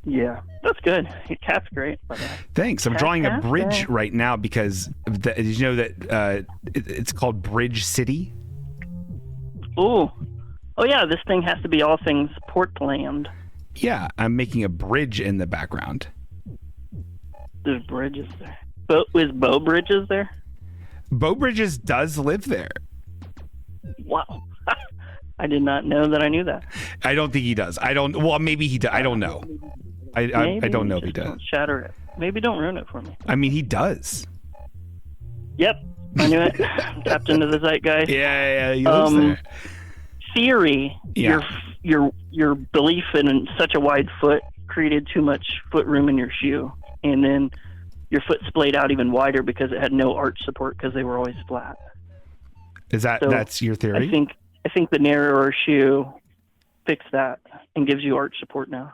Yeah, that's good. Your cat's great. Thanks. I'm drawing a bridge right now because did you know that it's called Bridge City? Oh yeah, this thing has to be all things Portland. Yeah, I'm making a bridge in the background. There's bridges there. Is Bo Bridges there? Bo Bridges does live there. Wow. I did not know that I knew that. I don't think he does. Well, maybe he does. I don't know. I don't know if he does. Don't shatter it. Maybe don't ruin it for me. I mean, he does. Yep. I knew it. Tapped into the zeitgeist. Yeah. He lives there. Theory. Yeah. Your belief in such a wide foot created too much foot room in your shoe. And then your foot splayed out even wider because it had no arch support because they were always flat. That's your theory? I think the narrower shoe fixed that and gives you arch support now.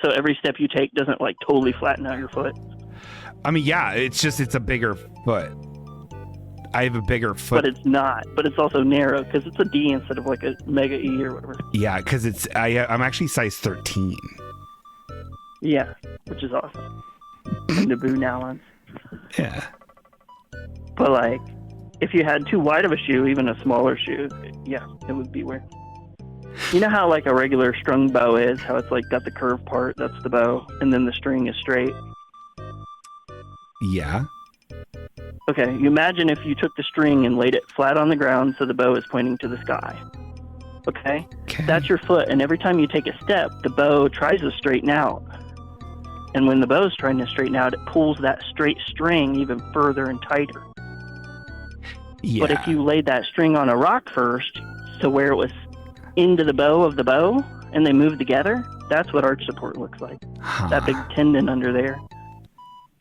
So every step you take doesn't like totally flatten out your foot. I mean, yeah, it's a bigger foot. I have a bigger foot. But it's not. But it's also narrow because it's a D instead of like a mega E or whatever. Yeah, because I'm actually size 13. Yeah, which is awesome. And the Boo Nowlins. Yeah. But like, if you had too wide of a shoe, even a smaller shoe, yeah, it would be weird. You know how like a regular strung bow is, how it's like got the curved part, that's the bow, and then the string is straight? Yeah. Okay, you imagine if you took the string and laid it flat on the ground so the bow is pointing to the sky. Okay? That's your foot, and every time you take a step, the bow tries to straighten out. And when the bow is trying to straighten out, it pulls that straight string even further and tighter. Yeah. But if you laid that string on a rock first, so where it was into the bow of the bow, and they move together, that's what arch support looks like. Huh. That big tendon under there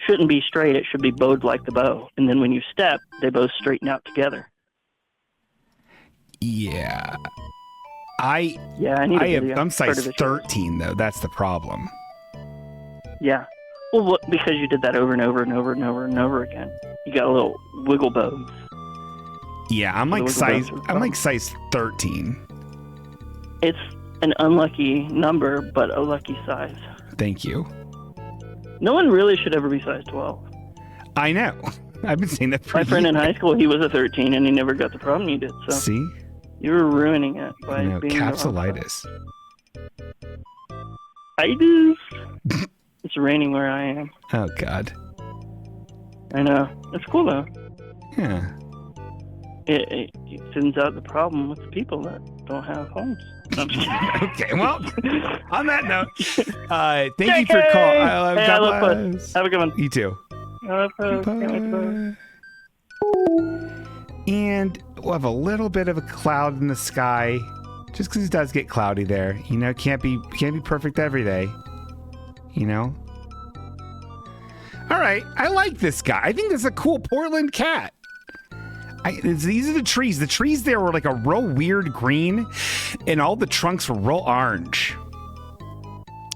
shouldn't be straight. It should be bowed like the bow. And then when you step, they both straighten out together. Yeah. I'm size 13 though. That's the problem. Yeah. Well, because you did that over and over and over and over and over again. You got a little wiggle bones. Yeah, I'm like size 13. It's an unlucky number, but a lucky size. Thank you. No one really should ever be size 12. I know. I've been saying that for My friend in high school, he was a 13, and he never got the problem you did. So see? You were ruining it by being capsulitis. Itis. It's raining where I am. Oh, God. I know. It's cool, though. Yeah. It sends out the problem with the people that don't have homes. No, I'm just kidding. Okay, well, on that note, thank you for calling. I love puss. Have a good one. You too. I love puss. Bye. And we'll have a little bit of a cloud in the sky, just because it does get cloudy there. You know, can't be perfect every day. You know. All right, I like this guy. I think this is a cool Portland cat. These are the trees. The trees there were like a real weird green, and all the trunks were real orange.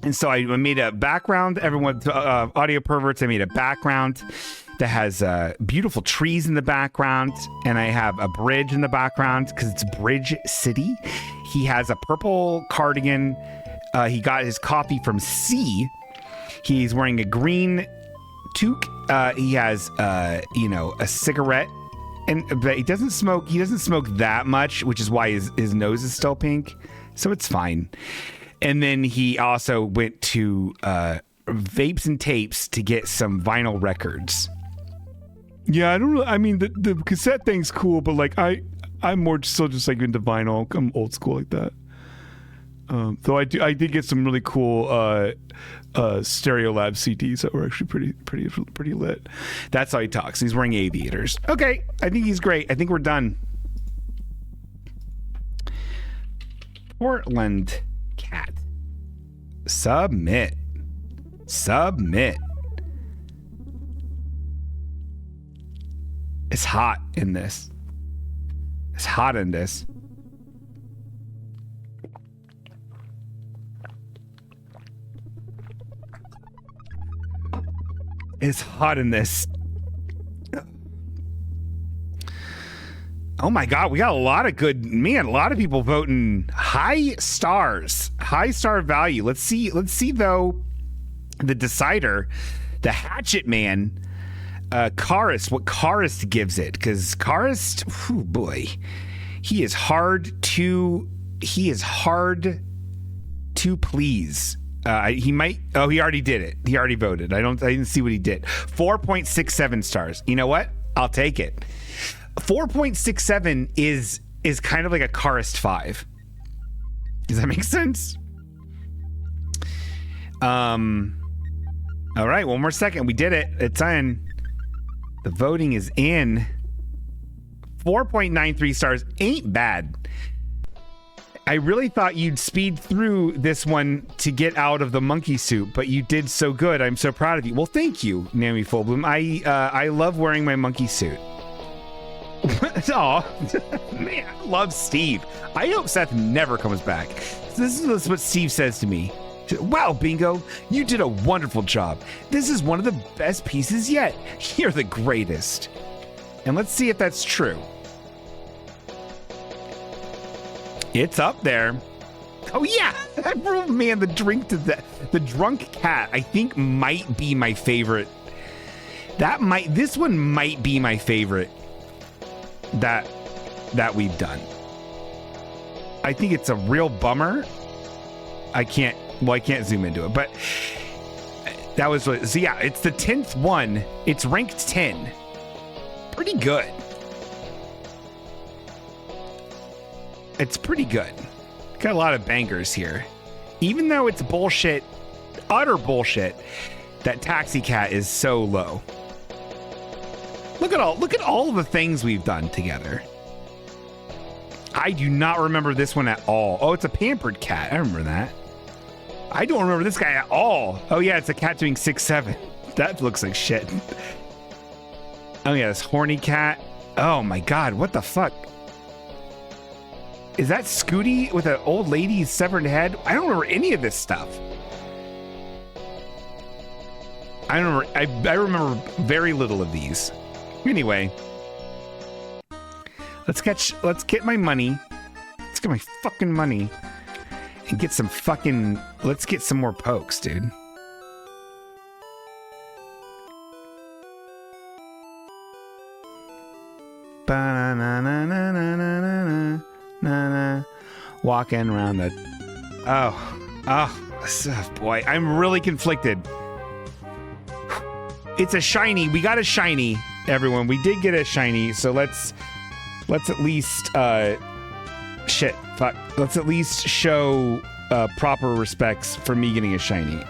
And so I made a background. Everyone, audio perverts, I made a background that has beautiful trees in the background, and I have a bridge in the background because it's Bridge City. He has a purple cardigan. He got his coffee from C. He's wearing a green toque. He has, a cigarette. But he doesn't smoke. He doesn't smoke that much, which is why his nose is still pink. So it's fine. And then he also went to Vapes and Tapes to get some vinyl records. Yeah, I don't know. I mean, the cassette thing's cool, but like I'm more still just like into vinyl. I'm old school like that. Though I did get some really cool Stereolab CDs that were actually pretty lit. That's how he talks. He's wearing aviators. Okay, I think he's great. I think we're done. Portland cat. Submit. It's hot in this. It's hot in this. It's hot in this. Oh my God, we got a lot of good, man, a lot of people voting high stars, high star value. Let's see though, the decider, the Hatchet Man, Karist, what Karist gives it. Because Karist, oh boy, he is hard to please. He might, oh, he already did it. He already voted. I didn't see what he did. 4.67 stars. You know what? I'll take it. 4.67 is kind of like a Karist 5. Does that make sense? All right, one more second. We did it. It's in. The voting is in. 4.93 stars ain't bad. I really thought you'd speed through this one to get out of the monkey suit, but you did so good. I'm so proud of you. Well, thank you, Nami Fullbloom. I love wearing my monkey suit. Oh, man, I love Steve. I hope Seth never comes back. This is what Steve says to me. Wow, Bingo, you did a wonderful job. This is one of the best pieces yet. You're the greatest. And let's see if that's true. It's up there. Oh yeah, man, the drunk cat, I think might be my favorite. This one might be my favorite that we've done. I think it's a real bummer. I can't zoom into it, but that was what, so yeah, it's the 10th one. It's ranked 10. Pretty good. It's pretty good. Got a lot of bangers here. Even though it's bullshit, utter bullshit, that Taxi Cat is so low. Look at all the things we've done together. I do not remember this one at all. Oh, it's a pampered cat. I remember that. I don't remember this guy at all. Oh yeah, it's a cat doing 6'7". That looks like shit. Oh yeah, this horny cat. Oh my God, what the fuck? Is that Scooty with an old lady's severed head? I don't remember any of this stuff. I remember very little of these. Anyway, let's get my money. Let's get my fucking money and get some fucking, let's get some more pokes, dude. Ba-na-na-na-na-na-na-na. Walking around the boy, I'm really conflicted. It's a shiny. We got a shiny, everyone. We did get a shiny, so let's at least let's at least show proper respects for me getting a shiny.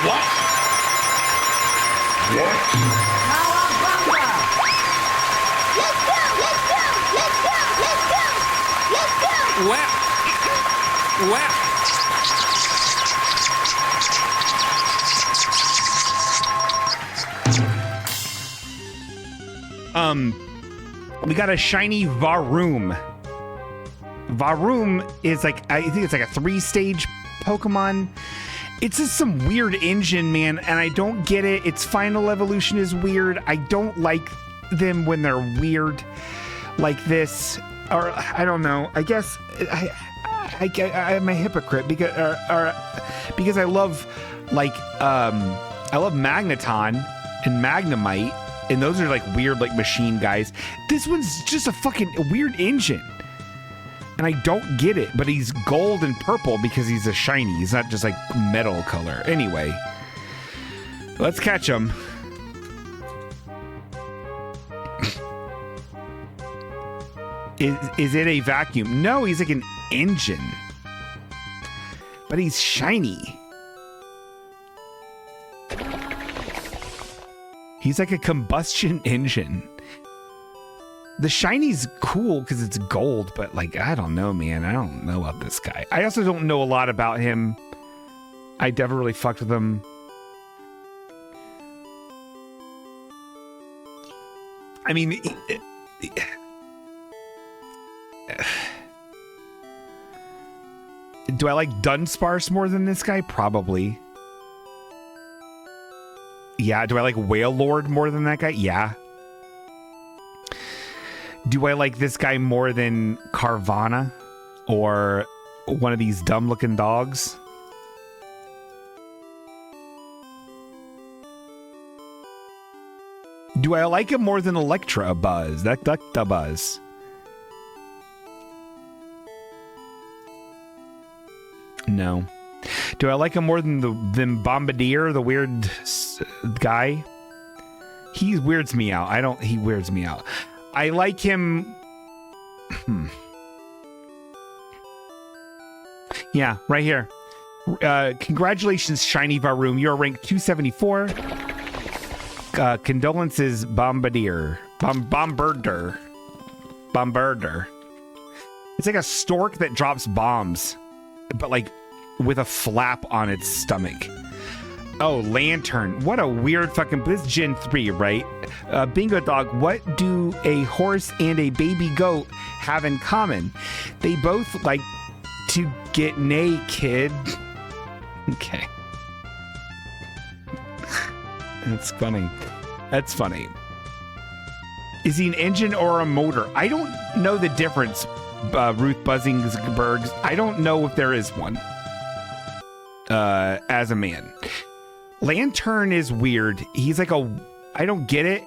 What? Wow. We got a shiny Varoom. Varoom is like, I think it's like a 3-stage Pokemon. It's just some weird engine, man, and I don't get it. Its final evolution is weird. I don't like them when they're weird like this. Or I don't know. I guess I'm a hypocrite because I love I love Magneton and Magnemite, and those are like weird like machine guys. This one's just a fucking weird engine, and I don't get it. But he's gold and purple because he's a shiny. He's not just like metal color. Anyway, let's catch him. Is it a vacuum? No, he's like an engine. But he's shiny. He's like a combustion engine. The shiny's cool because it's gold, but like, I don't know, man. I don't know about this guy. I also don't know a lot about him. I never really fucked with him. I mean, do I like Dunsparce more than this guy? Probably. Yeah. Do I like Whale Lord more than that guy? Yeah. Do I like this guy more than Carvana or one of these dumb looking dogs? Do I like him more than Electra Buzz? That the Buzz. No. Do I like him more than Bombardier, the weird guy? He weirds me out. He weirds me out. I like him. Yeah, right here. Congratulations, Shiny Varoom. You're ranked 274. Condolences, Bombardier. Bombarder. It's like a stork that drops bombs, but like with a flap on its stomach. Oh, Lantern. What a weird fucking... This is Gen 3, right? Bingo Dog, what do a horse and a baby goat have in common? They both like to get naked. Okay. That's funny. That's funny. Is he an engine or a motor? I don't know the difference, Ruth Buzzingsbergs. I don't know if there is one. As a man. Lantern is weird. He's like I don't get it.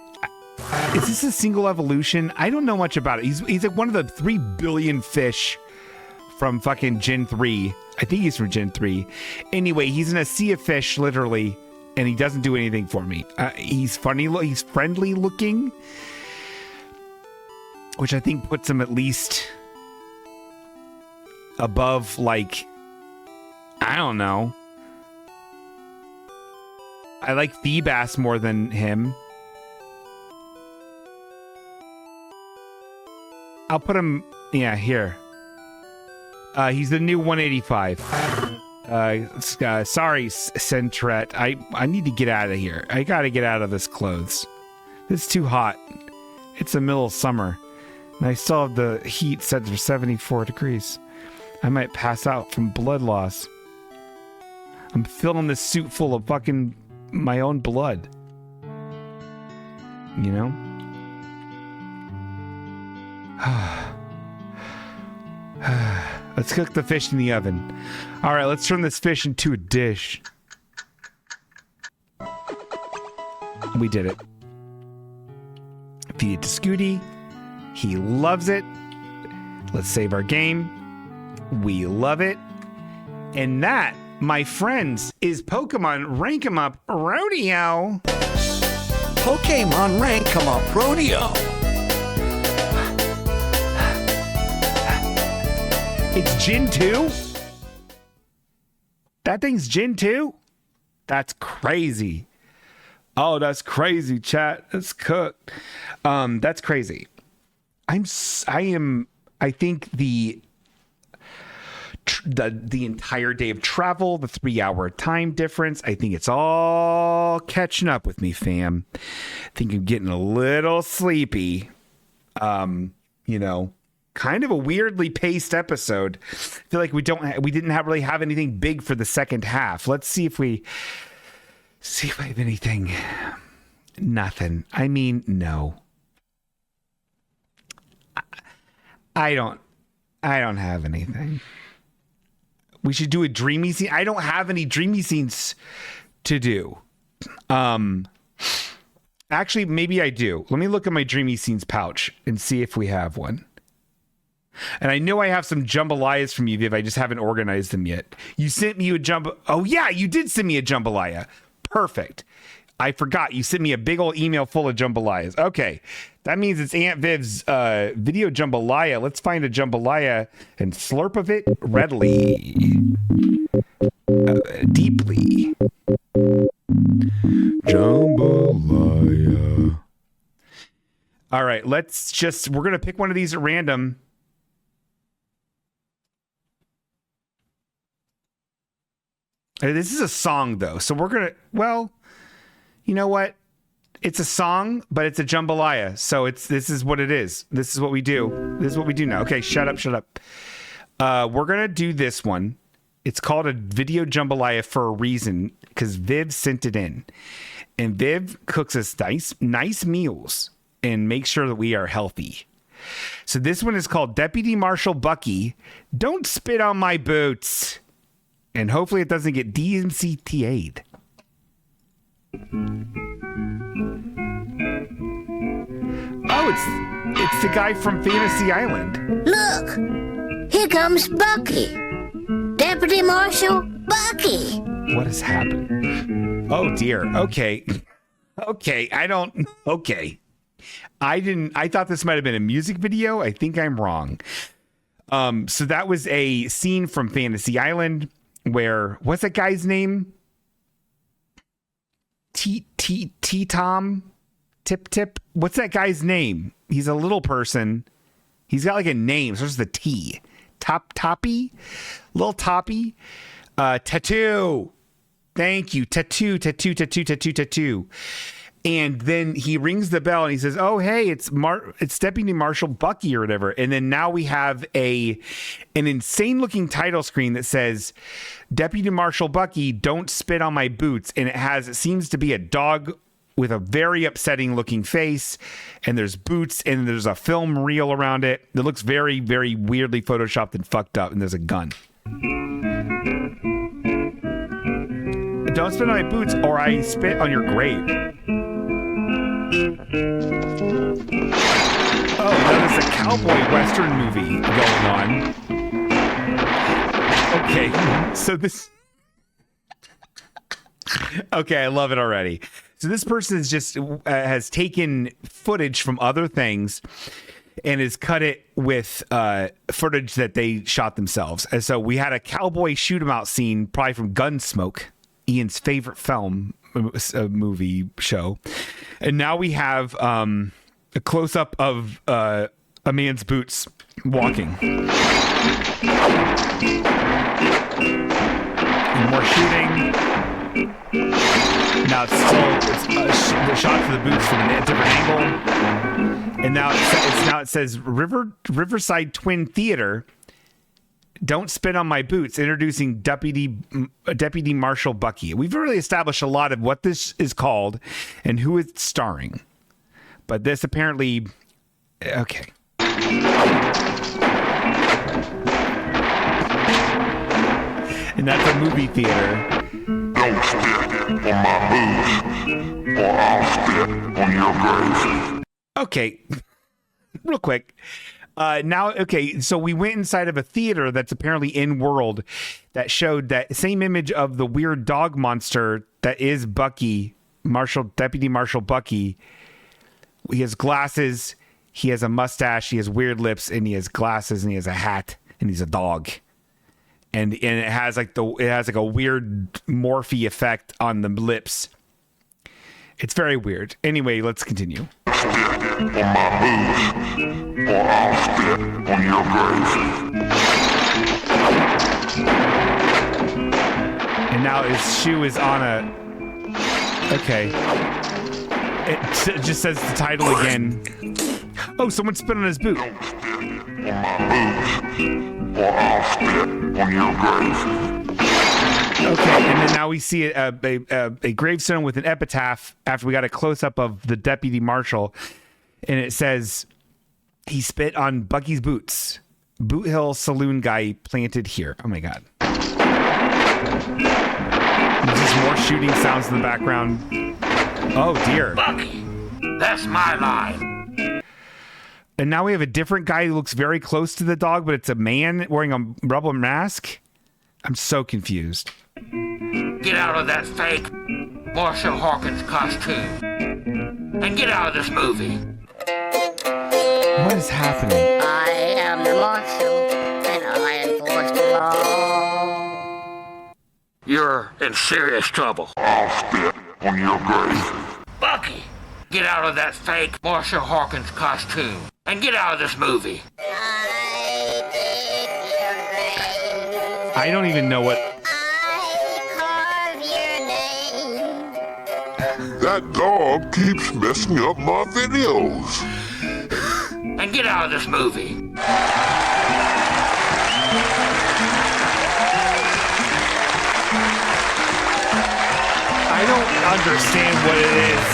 Is this a single evolution? I don't know much about it. He's like one of the 3 billion fish from fucking Gen 3. I think he's from Gen 3. Anyway, he's in a sea of fish, literally, and he doesn't do anything for me. He's funny. He's friendly looking, which I think puts him at least above, like, I don't know. I like Feebas more than him. I'll put him, yeah, here. He's the new 185. Sorry, Centret. I need to get out of here. I gotta get out of this clothes. It's too hot. It's the middle of summer. And I still have the heat set for 74 degrees. I might pass out from blood loss. I'm filling this suit full of fucking my own blood. You know? Let's cook the fish in the oven. All right, let's turn this fish into a dish. We did it. Feed it to Scooty. He loves it. Let's save our game. We love it. And that, my friends, is Pokemon Rank 'em Up Rodeo. Pokemon Rank 'em Up Rodeo. It's Gen 2? That thing's Gen 2? That's crazy. Oh, that's crazy, chat. That's cooked. That's crazy. I think the entire day of travel, the 3-hour time difference, I think it's all catching up with me, fam. I think I'm getting a little sleepy. You know, kind of a weirdly paced episode. I feel like we didn't really have anything big for the second half. Let's see if we have anything. Nothing. I mean, no. I don't have anything. We should do a dreamy scene. I don't have any dreamy scenes to do. Actually, maybe I do. Let me look at my dreamy scenes pouch and see if we have one. And I know I have some jambalayas from you, Viv. I just haven't organized them yet. You sent me a Oh, yeah, you did send me a jambalaya. Perfect. I forgot. You sent me a big old email full of jambalayas. Okay. That means it's Aunt Viv's video jambalaya. Let's find a jambalaya and slurp of it readily. Deeply. Jambalaya. All right. We're going to pick one of these at random. This is a song, though. So we're going to, you know what? It's a song, but it's a jambalaya. So this is what it is. This is what we do. This is what we do now. Okay, shut up. We're going to do this one. It's called a video jambalaya for a reason, because Viv sent it in. And Viv cooks us nice meals and makes sure that we are healthy. So this one is called Deputy Marshal Bucky. Don't spit on my boots. And hopefully it doesn't get DMCTA'd. Oh, it's the guy from Fantasy Island. Look, here comes Bucky. Deputy Marshal Bucky. What has happened? Oh dear. Okay. I thought this might have been a music video. I think I'm wrong. So that was a scene from Fantasy Island where, what's that guy's name? Tom? Tip? What's that guy's name? He's a little person. He's got like a name. So there's the T. Toppy? Little Toppy? Tattoo. Thank you. Tattoo. And then he rings the bell and he says, "Oh, hey, it's Deputy Marshal Bucky or whatever." And then now we have an insane looking title screen that says, "Deputy Marshal Bucky, don't spit on my boots." And it seems to be a dog with a very upsetting looking face. And there's boots and there's a film reel around it. It looks very, very weirdly photoshopped and fucked up. And there's a gun. Don't spit on my boots or I spit on your grave. Oh, now there's a cowboy western movie going on. Okay, so this... Okay, I love it already. So this person is just has taken footage from other things and has cut it with footage that they shot themselves. And so we had a cowboy shoot 'em out scene, probably from Gunsmoke, Ian's favorite film movie show. And now we have a close-up of a man's boots walking. And more shooting. Now it's the shots of the boots from a different angle. And now it says Riverside Twin Theater. Don't spit on my boots. Introducing Deputy Marshal Bucky. We've really established a lot of what this is called and who it's starring. But this apparently, okay. And that's a movie theater. Don't spit on my boots, or I'll spit on your grave. Okay, real quick. So we went inside of a theater that's apparently in world that showed that same image of the weird dog monster that is Bucky, Deputy Marshal Bucky. He has glasses, he has a mustache, he has weird lips, and he has glasses, and he has a hat, and he's a dog. And it has like a weird Morphe effect on the lips. It's very weird. Anyway, let's continue. Spit on my boots, or I'll spit on your grave. And now his shoe is on a... Okay. It just says the title again. Oh, someone spit on his boot. Don't spit on my boots, or I'll spit on your grave. Okay, and then now we see a gravestone with an epitaph after we got a close-up of the deputy marshal, and it says, he spit on Bucky's boots. Boot Hill Saloon guy planted here. Oh my God. There's just more shooting sounds in the background. Oh dear. Bucky, that's my line. And now we have a different guy who looks very close to the dog, but it's a man wearing a rubber mask. I'm so confused. Get out of that fake Marshall Hawkins costume and get out of this movie. What is happening? I am the marshal, and I enforce the law. You're in serious trouble. I'll spit on your grave. Bucky, get out of that fake Marshall Hawkins costume and get out of this movie. I don't even know what. That dog keeps messing up my videos. And get out of this movie. I don't understand what it is.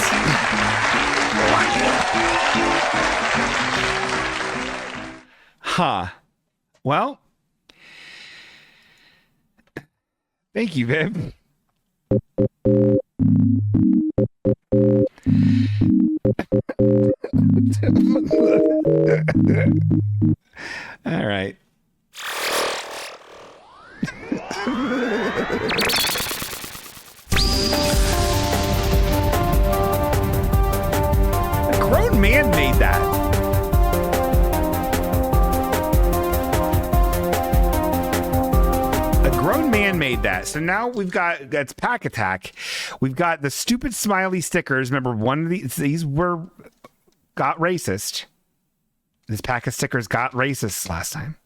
Huh. Well, thank you, Viv. All right. A grown man made that. A grown man made that. So now we've got, that's Pack Attack. We've got the stupid smiley stickers. Remember, one of these got racist. This pack of stickers got racist last time.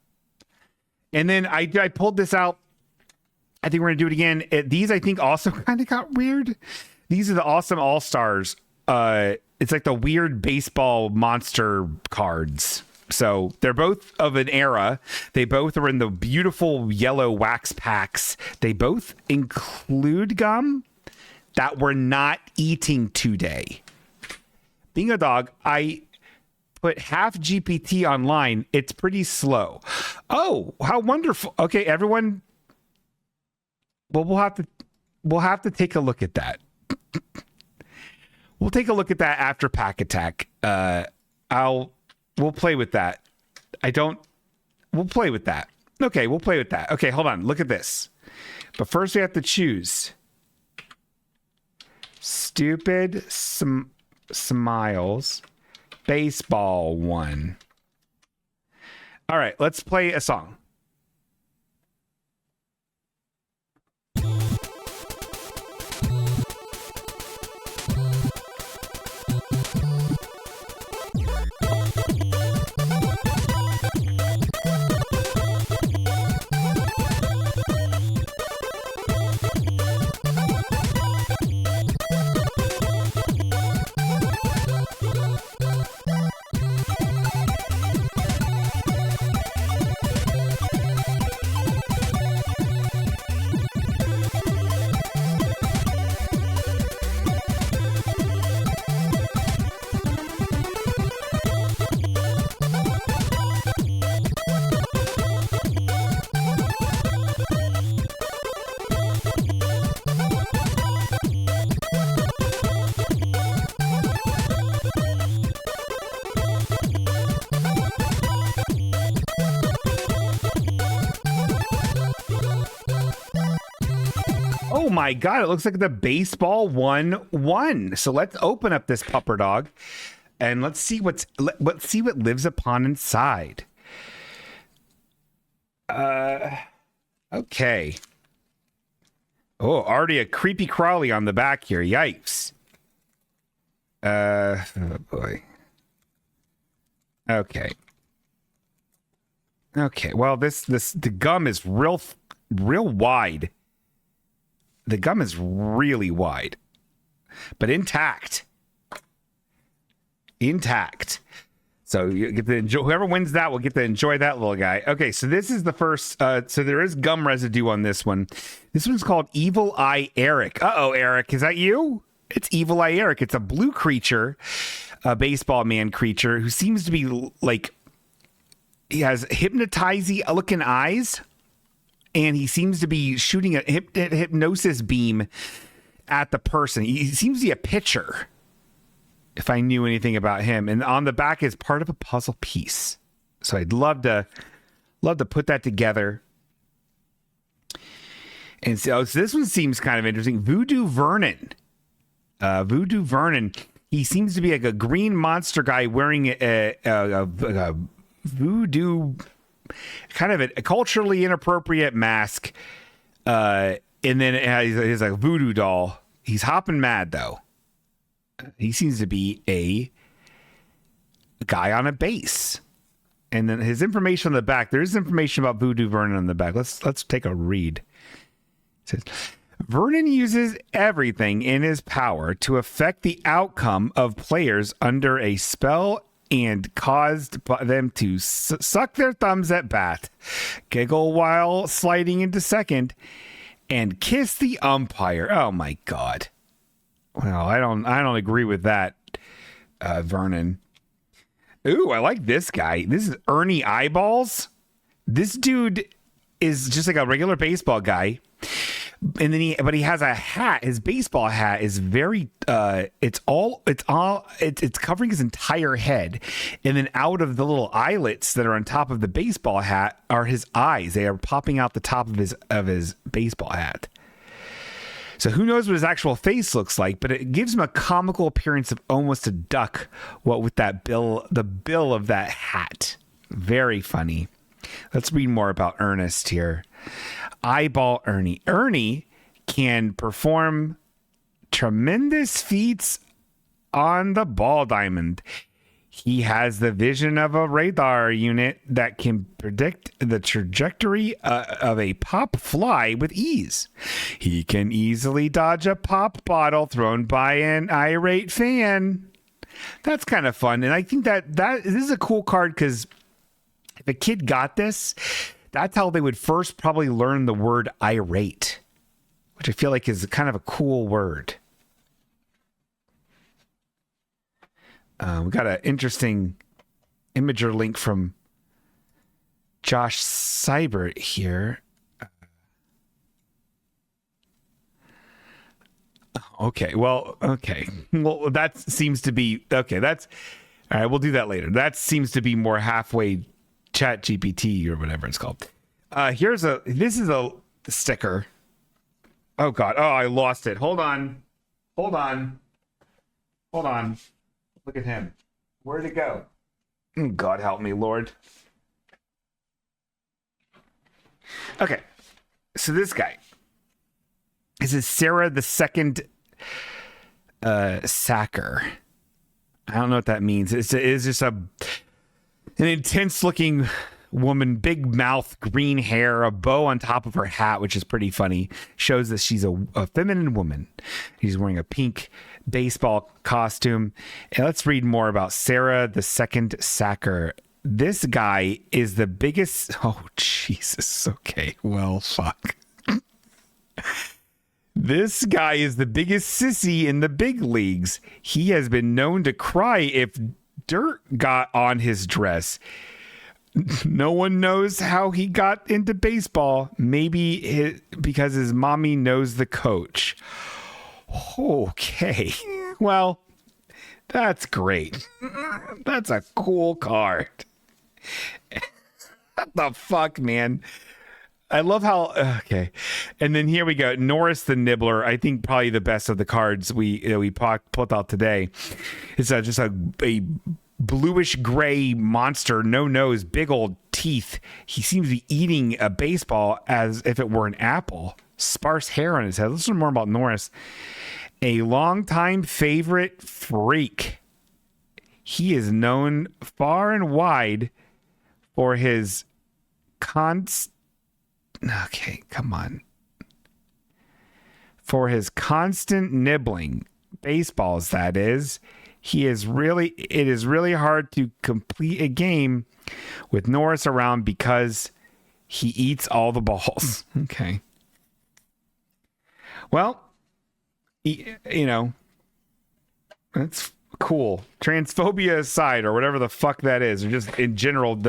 And then I pulled this out. I think we're going to do it again. These, I think, also kind of got weird. These are the Awesome All-Stars. It's like the weird baseball monster cards. So they're both of an era. They both are in the beautiful yellow wax packs. They both include gum that we're not eating today. Being a dog, I put half GPT online. It's pretty slow. Oh, how wonderful. Okay, everyone. Well, we'll have to take a look at that. We'll take a look at that after Pack Attack. We'll play with that. We'll play with that. Okay, we'll play with that. Okay, hold on. Look at this. But first we have to choose. Stupid Smiles. Baseball one. All right, let's play a song. Oh my God, it looks like the baseball won. So let's open up this pupper dog and let's see what lives upon inside. Okay. Oh, already a creepy crawly on the back here. Yikes. Oh boy. Okay. Okay. Well, the gum is real wide. The gum is really wide, but intact. Intact. So you get to enjoy, whoever wins that will get to enjoy that little guy. Okay, so this is the first. So there is gum residue on this one. This one's called Evil Eye Eric. Uh-oh, Eric, is that you? It's Evil Eye Eric. It's a blue creature, a baseball man creature who seems to be like, he has hypnotizing looking eyes. And he seems to be shooting a hypnosis beam at the person. He seems to be a pitcher, if I knew anything about him. And on the back is part of a puzzle piece. So I'd love to put that together. And so this one seems kind of interesting. Voodoo Vernon Voodoo Vernon. He seems to be like a green monster guy wearing a voodoo, kind of a culturally inappropriate mask. And then he's like a voodoo doll. He's hopping mad, though. He seems to be a guy on a base. And then his information on the back, there's information about Voodoo Vernon on the back. Let's take a read. It says, Vernon uses everything in his power to affect the outcome of players under a spell and caused them to suck their thumbs at bat, giggle while sliding into second, and kiss the umpire. Oh my God. Well, I don't agree with that, Vernon. Ooh, I like this guy. This is Ernie Eyeballs. This dude is just like a regular baseball guy. And then he has a hat. His baseball hat is very it's covering his entire head. And then out of the little eyelets that are on top of the baseball hat are his eyes. They are popping out the top of his baseball hat. So who knows what his actual face looks like, but it gives him a comical appearance of almost a duck, what with that the bill of that hat. Very funny. Let's read more about Ernest here. Eyeball Ernie. Ernie can perform tremendous feats on the ball diamond. He has the vision of a radar unit that can predict the trajectory of a pop fly with ease. He can easily dodge a pop bottle thrown by an irate fan. That's kind of fun. And I think that this is a cool card because if a kid got this, that's how they would first probably learn the word irate, which I feel like is kind of a cool word. We got an interesting imager link from Josh Seibert here. Okay. Well, that seems to be okay. That's all right. We'll do that later. That seems to be more halfway Chat GPT or whatever it's called. This is a sticker. Oh God. Oh, I lost it. Hold on. Look at him. Where'd it go? God help me, Lord. Okay. So this guy. This is Sarah the Second Sacker. I don't know what that means. It's just an intense looking woman, big mouth, green hair, a bow on top of her hat, which is pretty funny. Shows that she's a feminine woman. She's wearing a pink baseball costume. And let's read more about Sarah the Second Sacker. This guy is the biggest. Oh, Jesus. Okay. Well, fuck. This guy is the biggest sissy in the big leagues. He has been known to cry if dirt got on his dress. No one knows how he got into baseball. Maybe because his mommy knows the coach. Okay. Well, that's great. That's a cool card. What the fuck, man? I love how okay. And then here we go. Norris the Nibbler. I think probably the best of the cards we pulled out today. It's just a bluish gray monster, no nose, big old teeth. He seems to be eating a baseball as if it were an apple. Sparse hair on his head. Let's learn more about Norris. A longtime favorite freak. He is known far and wide for his Okay, come on. For his constant nibbling, baseballs that is. It is really hard to complete a game with Norris around because he eats all the balls. Okay. Well, that's cool. Transphobia aside, or whatever the fuck that is, or just in general,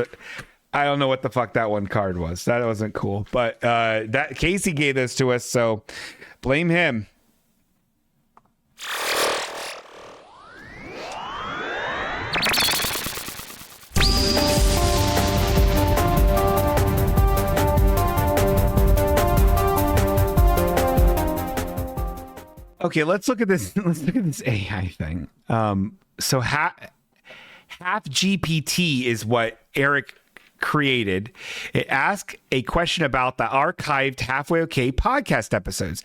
I don't know what the fuck that one card was. That wasn't cool. But that Casey gave this to us, so blame him. Okay, let's look at this. Let's look at this AI thing. So half GPT is what Eric created. It asked a question about the archived Halfway Okay podcast episodes,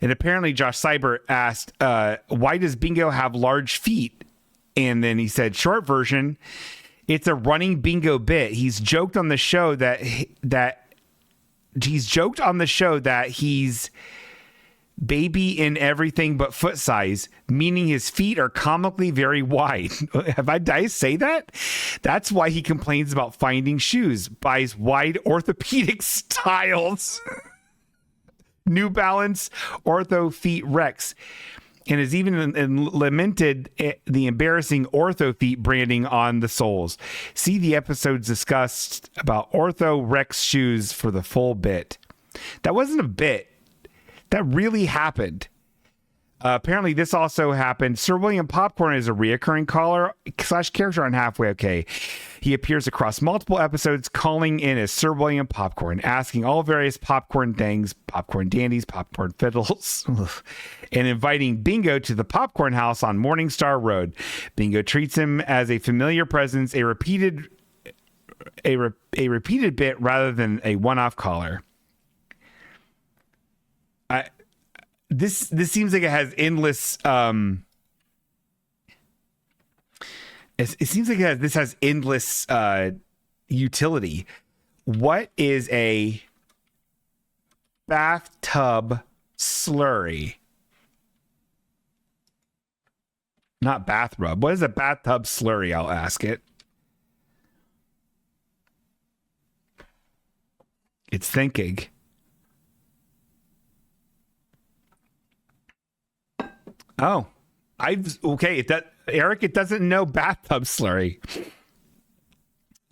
and apparently Josh Cyber asked, "Why does Bingo have large feet?" And then he said, "Short version, it's a running Bingo bit. He's joked on the show that he's baby in everything but foot size, meaning his feet are comically very wide." Did I say that? That's why he complains about finding shoes, buys wide orthopedic styles, New Balance Ortho Feet Rex, and has even lamented the embarrassing Ortho Feet branding on the soles. See the episodes discussed about Ortho Rex shoes for the full bit. That wasn't a bit. That really happened. Apparently, this also happened. Sir William Popcorn is a reoccurring caller / character on Halfway Okay. He appears across multiple episodes, calling in as Sir William Popcorn, asking all various popcorn things, popcorn dandies, popcorn fiddles, and inviting Bingo to the popcorn house on Morningstar Road. Bingo treats him as a familiar presence, a repeated bit rather than a one-off caller. This seems like it has endless. It seems like this has endless utility. What is a bathtub slurry? Not bath rub. What is a bathtub slurry? I'll ask it. It's thinking. Oh, Eric, it doesn't know bathtub slurry.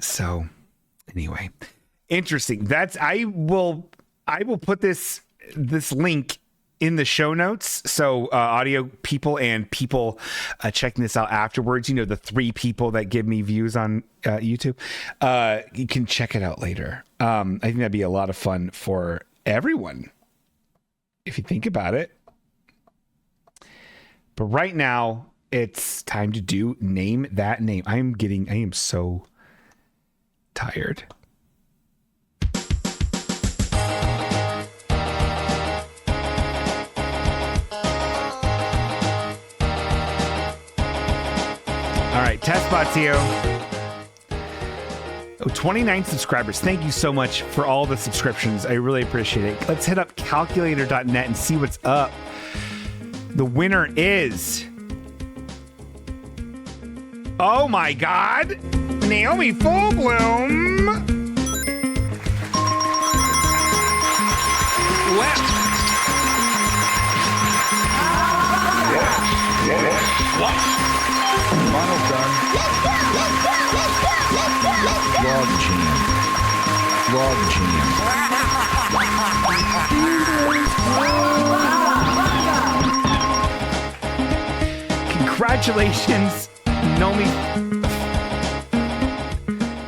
So anyway, interesting. I will put this link in the show notes. So audio people and people checking this out afterwards, the 3 people that give me views on YouTube, you can check it out later. I think that'd be a lot of fun for everyone if you think about it. But right now, it's time to do Name That Name. I am so tired. All right, Testbotio. 29 subscribers. Thank you so much for all the subscriptions. I really appreciate it. Let's hit up calculator.net and see what's up. The winner is... oh my God! Naomi Fullbloom! Final done. Log jam. Congratulations, Naomi.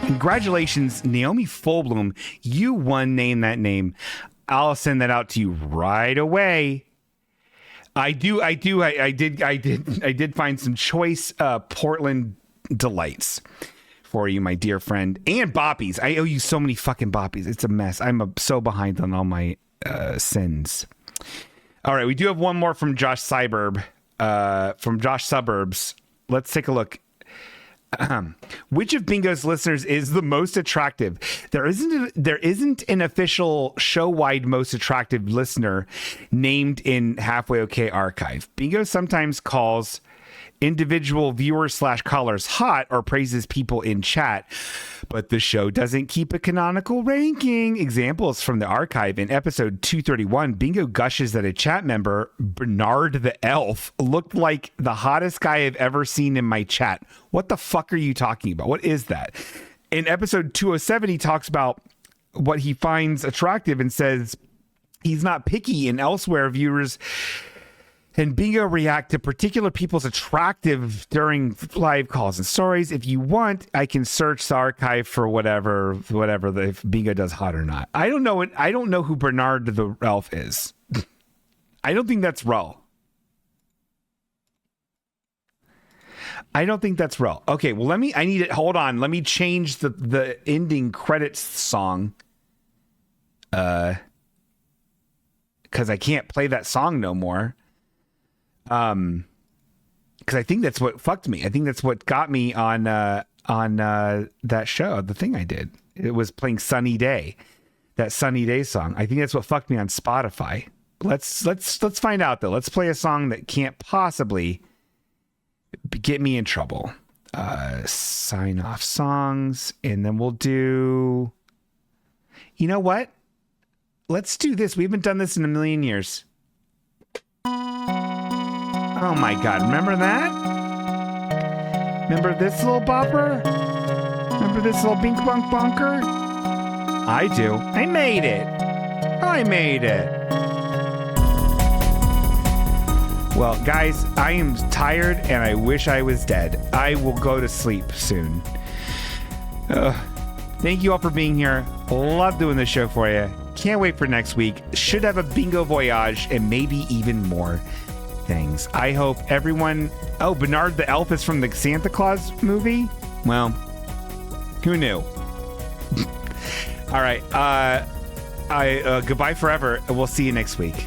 Congratulations, Naomi Fullbloom. You won Name That Name. I'll send that out to you right away. I did find some choice Portland delights for you, my dear friend, and boppies. I owe you so many fucking boppies. It's a mess. I'm so behind on all my sins. All right, we do have one more from Josh Cyberb. From Josh Suburbs. Let's take a look. Which of Bingo's listeners is the most attractive? There isn't an official show-wide most attractive listener named in Halfway Okay archive. Bingo sometimes calls individual viewers / callers hot or praises people in chat, but the show doesn't keep a canonical ranking. Examples from the archive: in episode 231, Bingo gushes that a chat member, Bernard the Elf, looked like the hottest guy I've ever seen in my chat. What the fuck are you talking about? What is that? In episode 207, he talks about what he finds attractive and says he's not picky, and elsewhere viewers and Bingo react to particular people's attractive during live calls and stories. If you want, I can search the archive for whatever if Bingo does hot or not. I don't know who Bernard the Elf is. I don't think that's Ro. I don't think that's real. Okay, well I need it. Hold on. Let me change the ending credits song. Because I can't play that song no more. Because I think that's what fucked me. I think that's what got me on that show, the thing I did. It was playing Sunny Day, that Sunny Day song. I think that's what fucked me on Spotify. Let's find out though. Let's play a song that can't possibly get me in trouble. Sign off songs, and then we'll do. You know what? Let's do this. We haven't done this in a million years. Oh my God. Remember that? Remember this little bopper? Remember this little bink bunk bonker? I do. I made it. Well, guys, I am tired and I wish I was dead. I will go to sleep soon. Thank you all for being here. Love doing this show for you. Can't wait for next week. Should have a bingo voyage and maybe even more things. I hope everyone... Oh, Bernard the Elf is from the Santa Claus movie? Well, who knew? All right. Goodbye forever. We'll see you next week.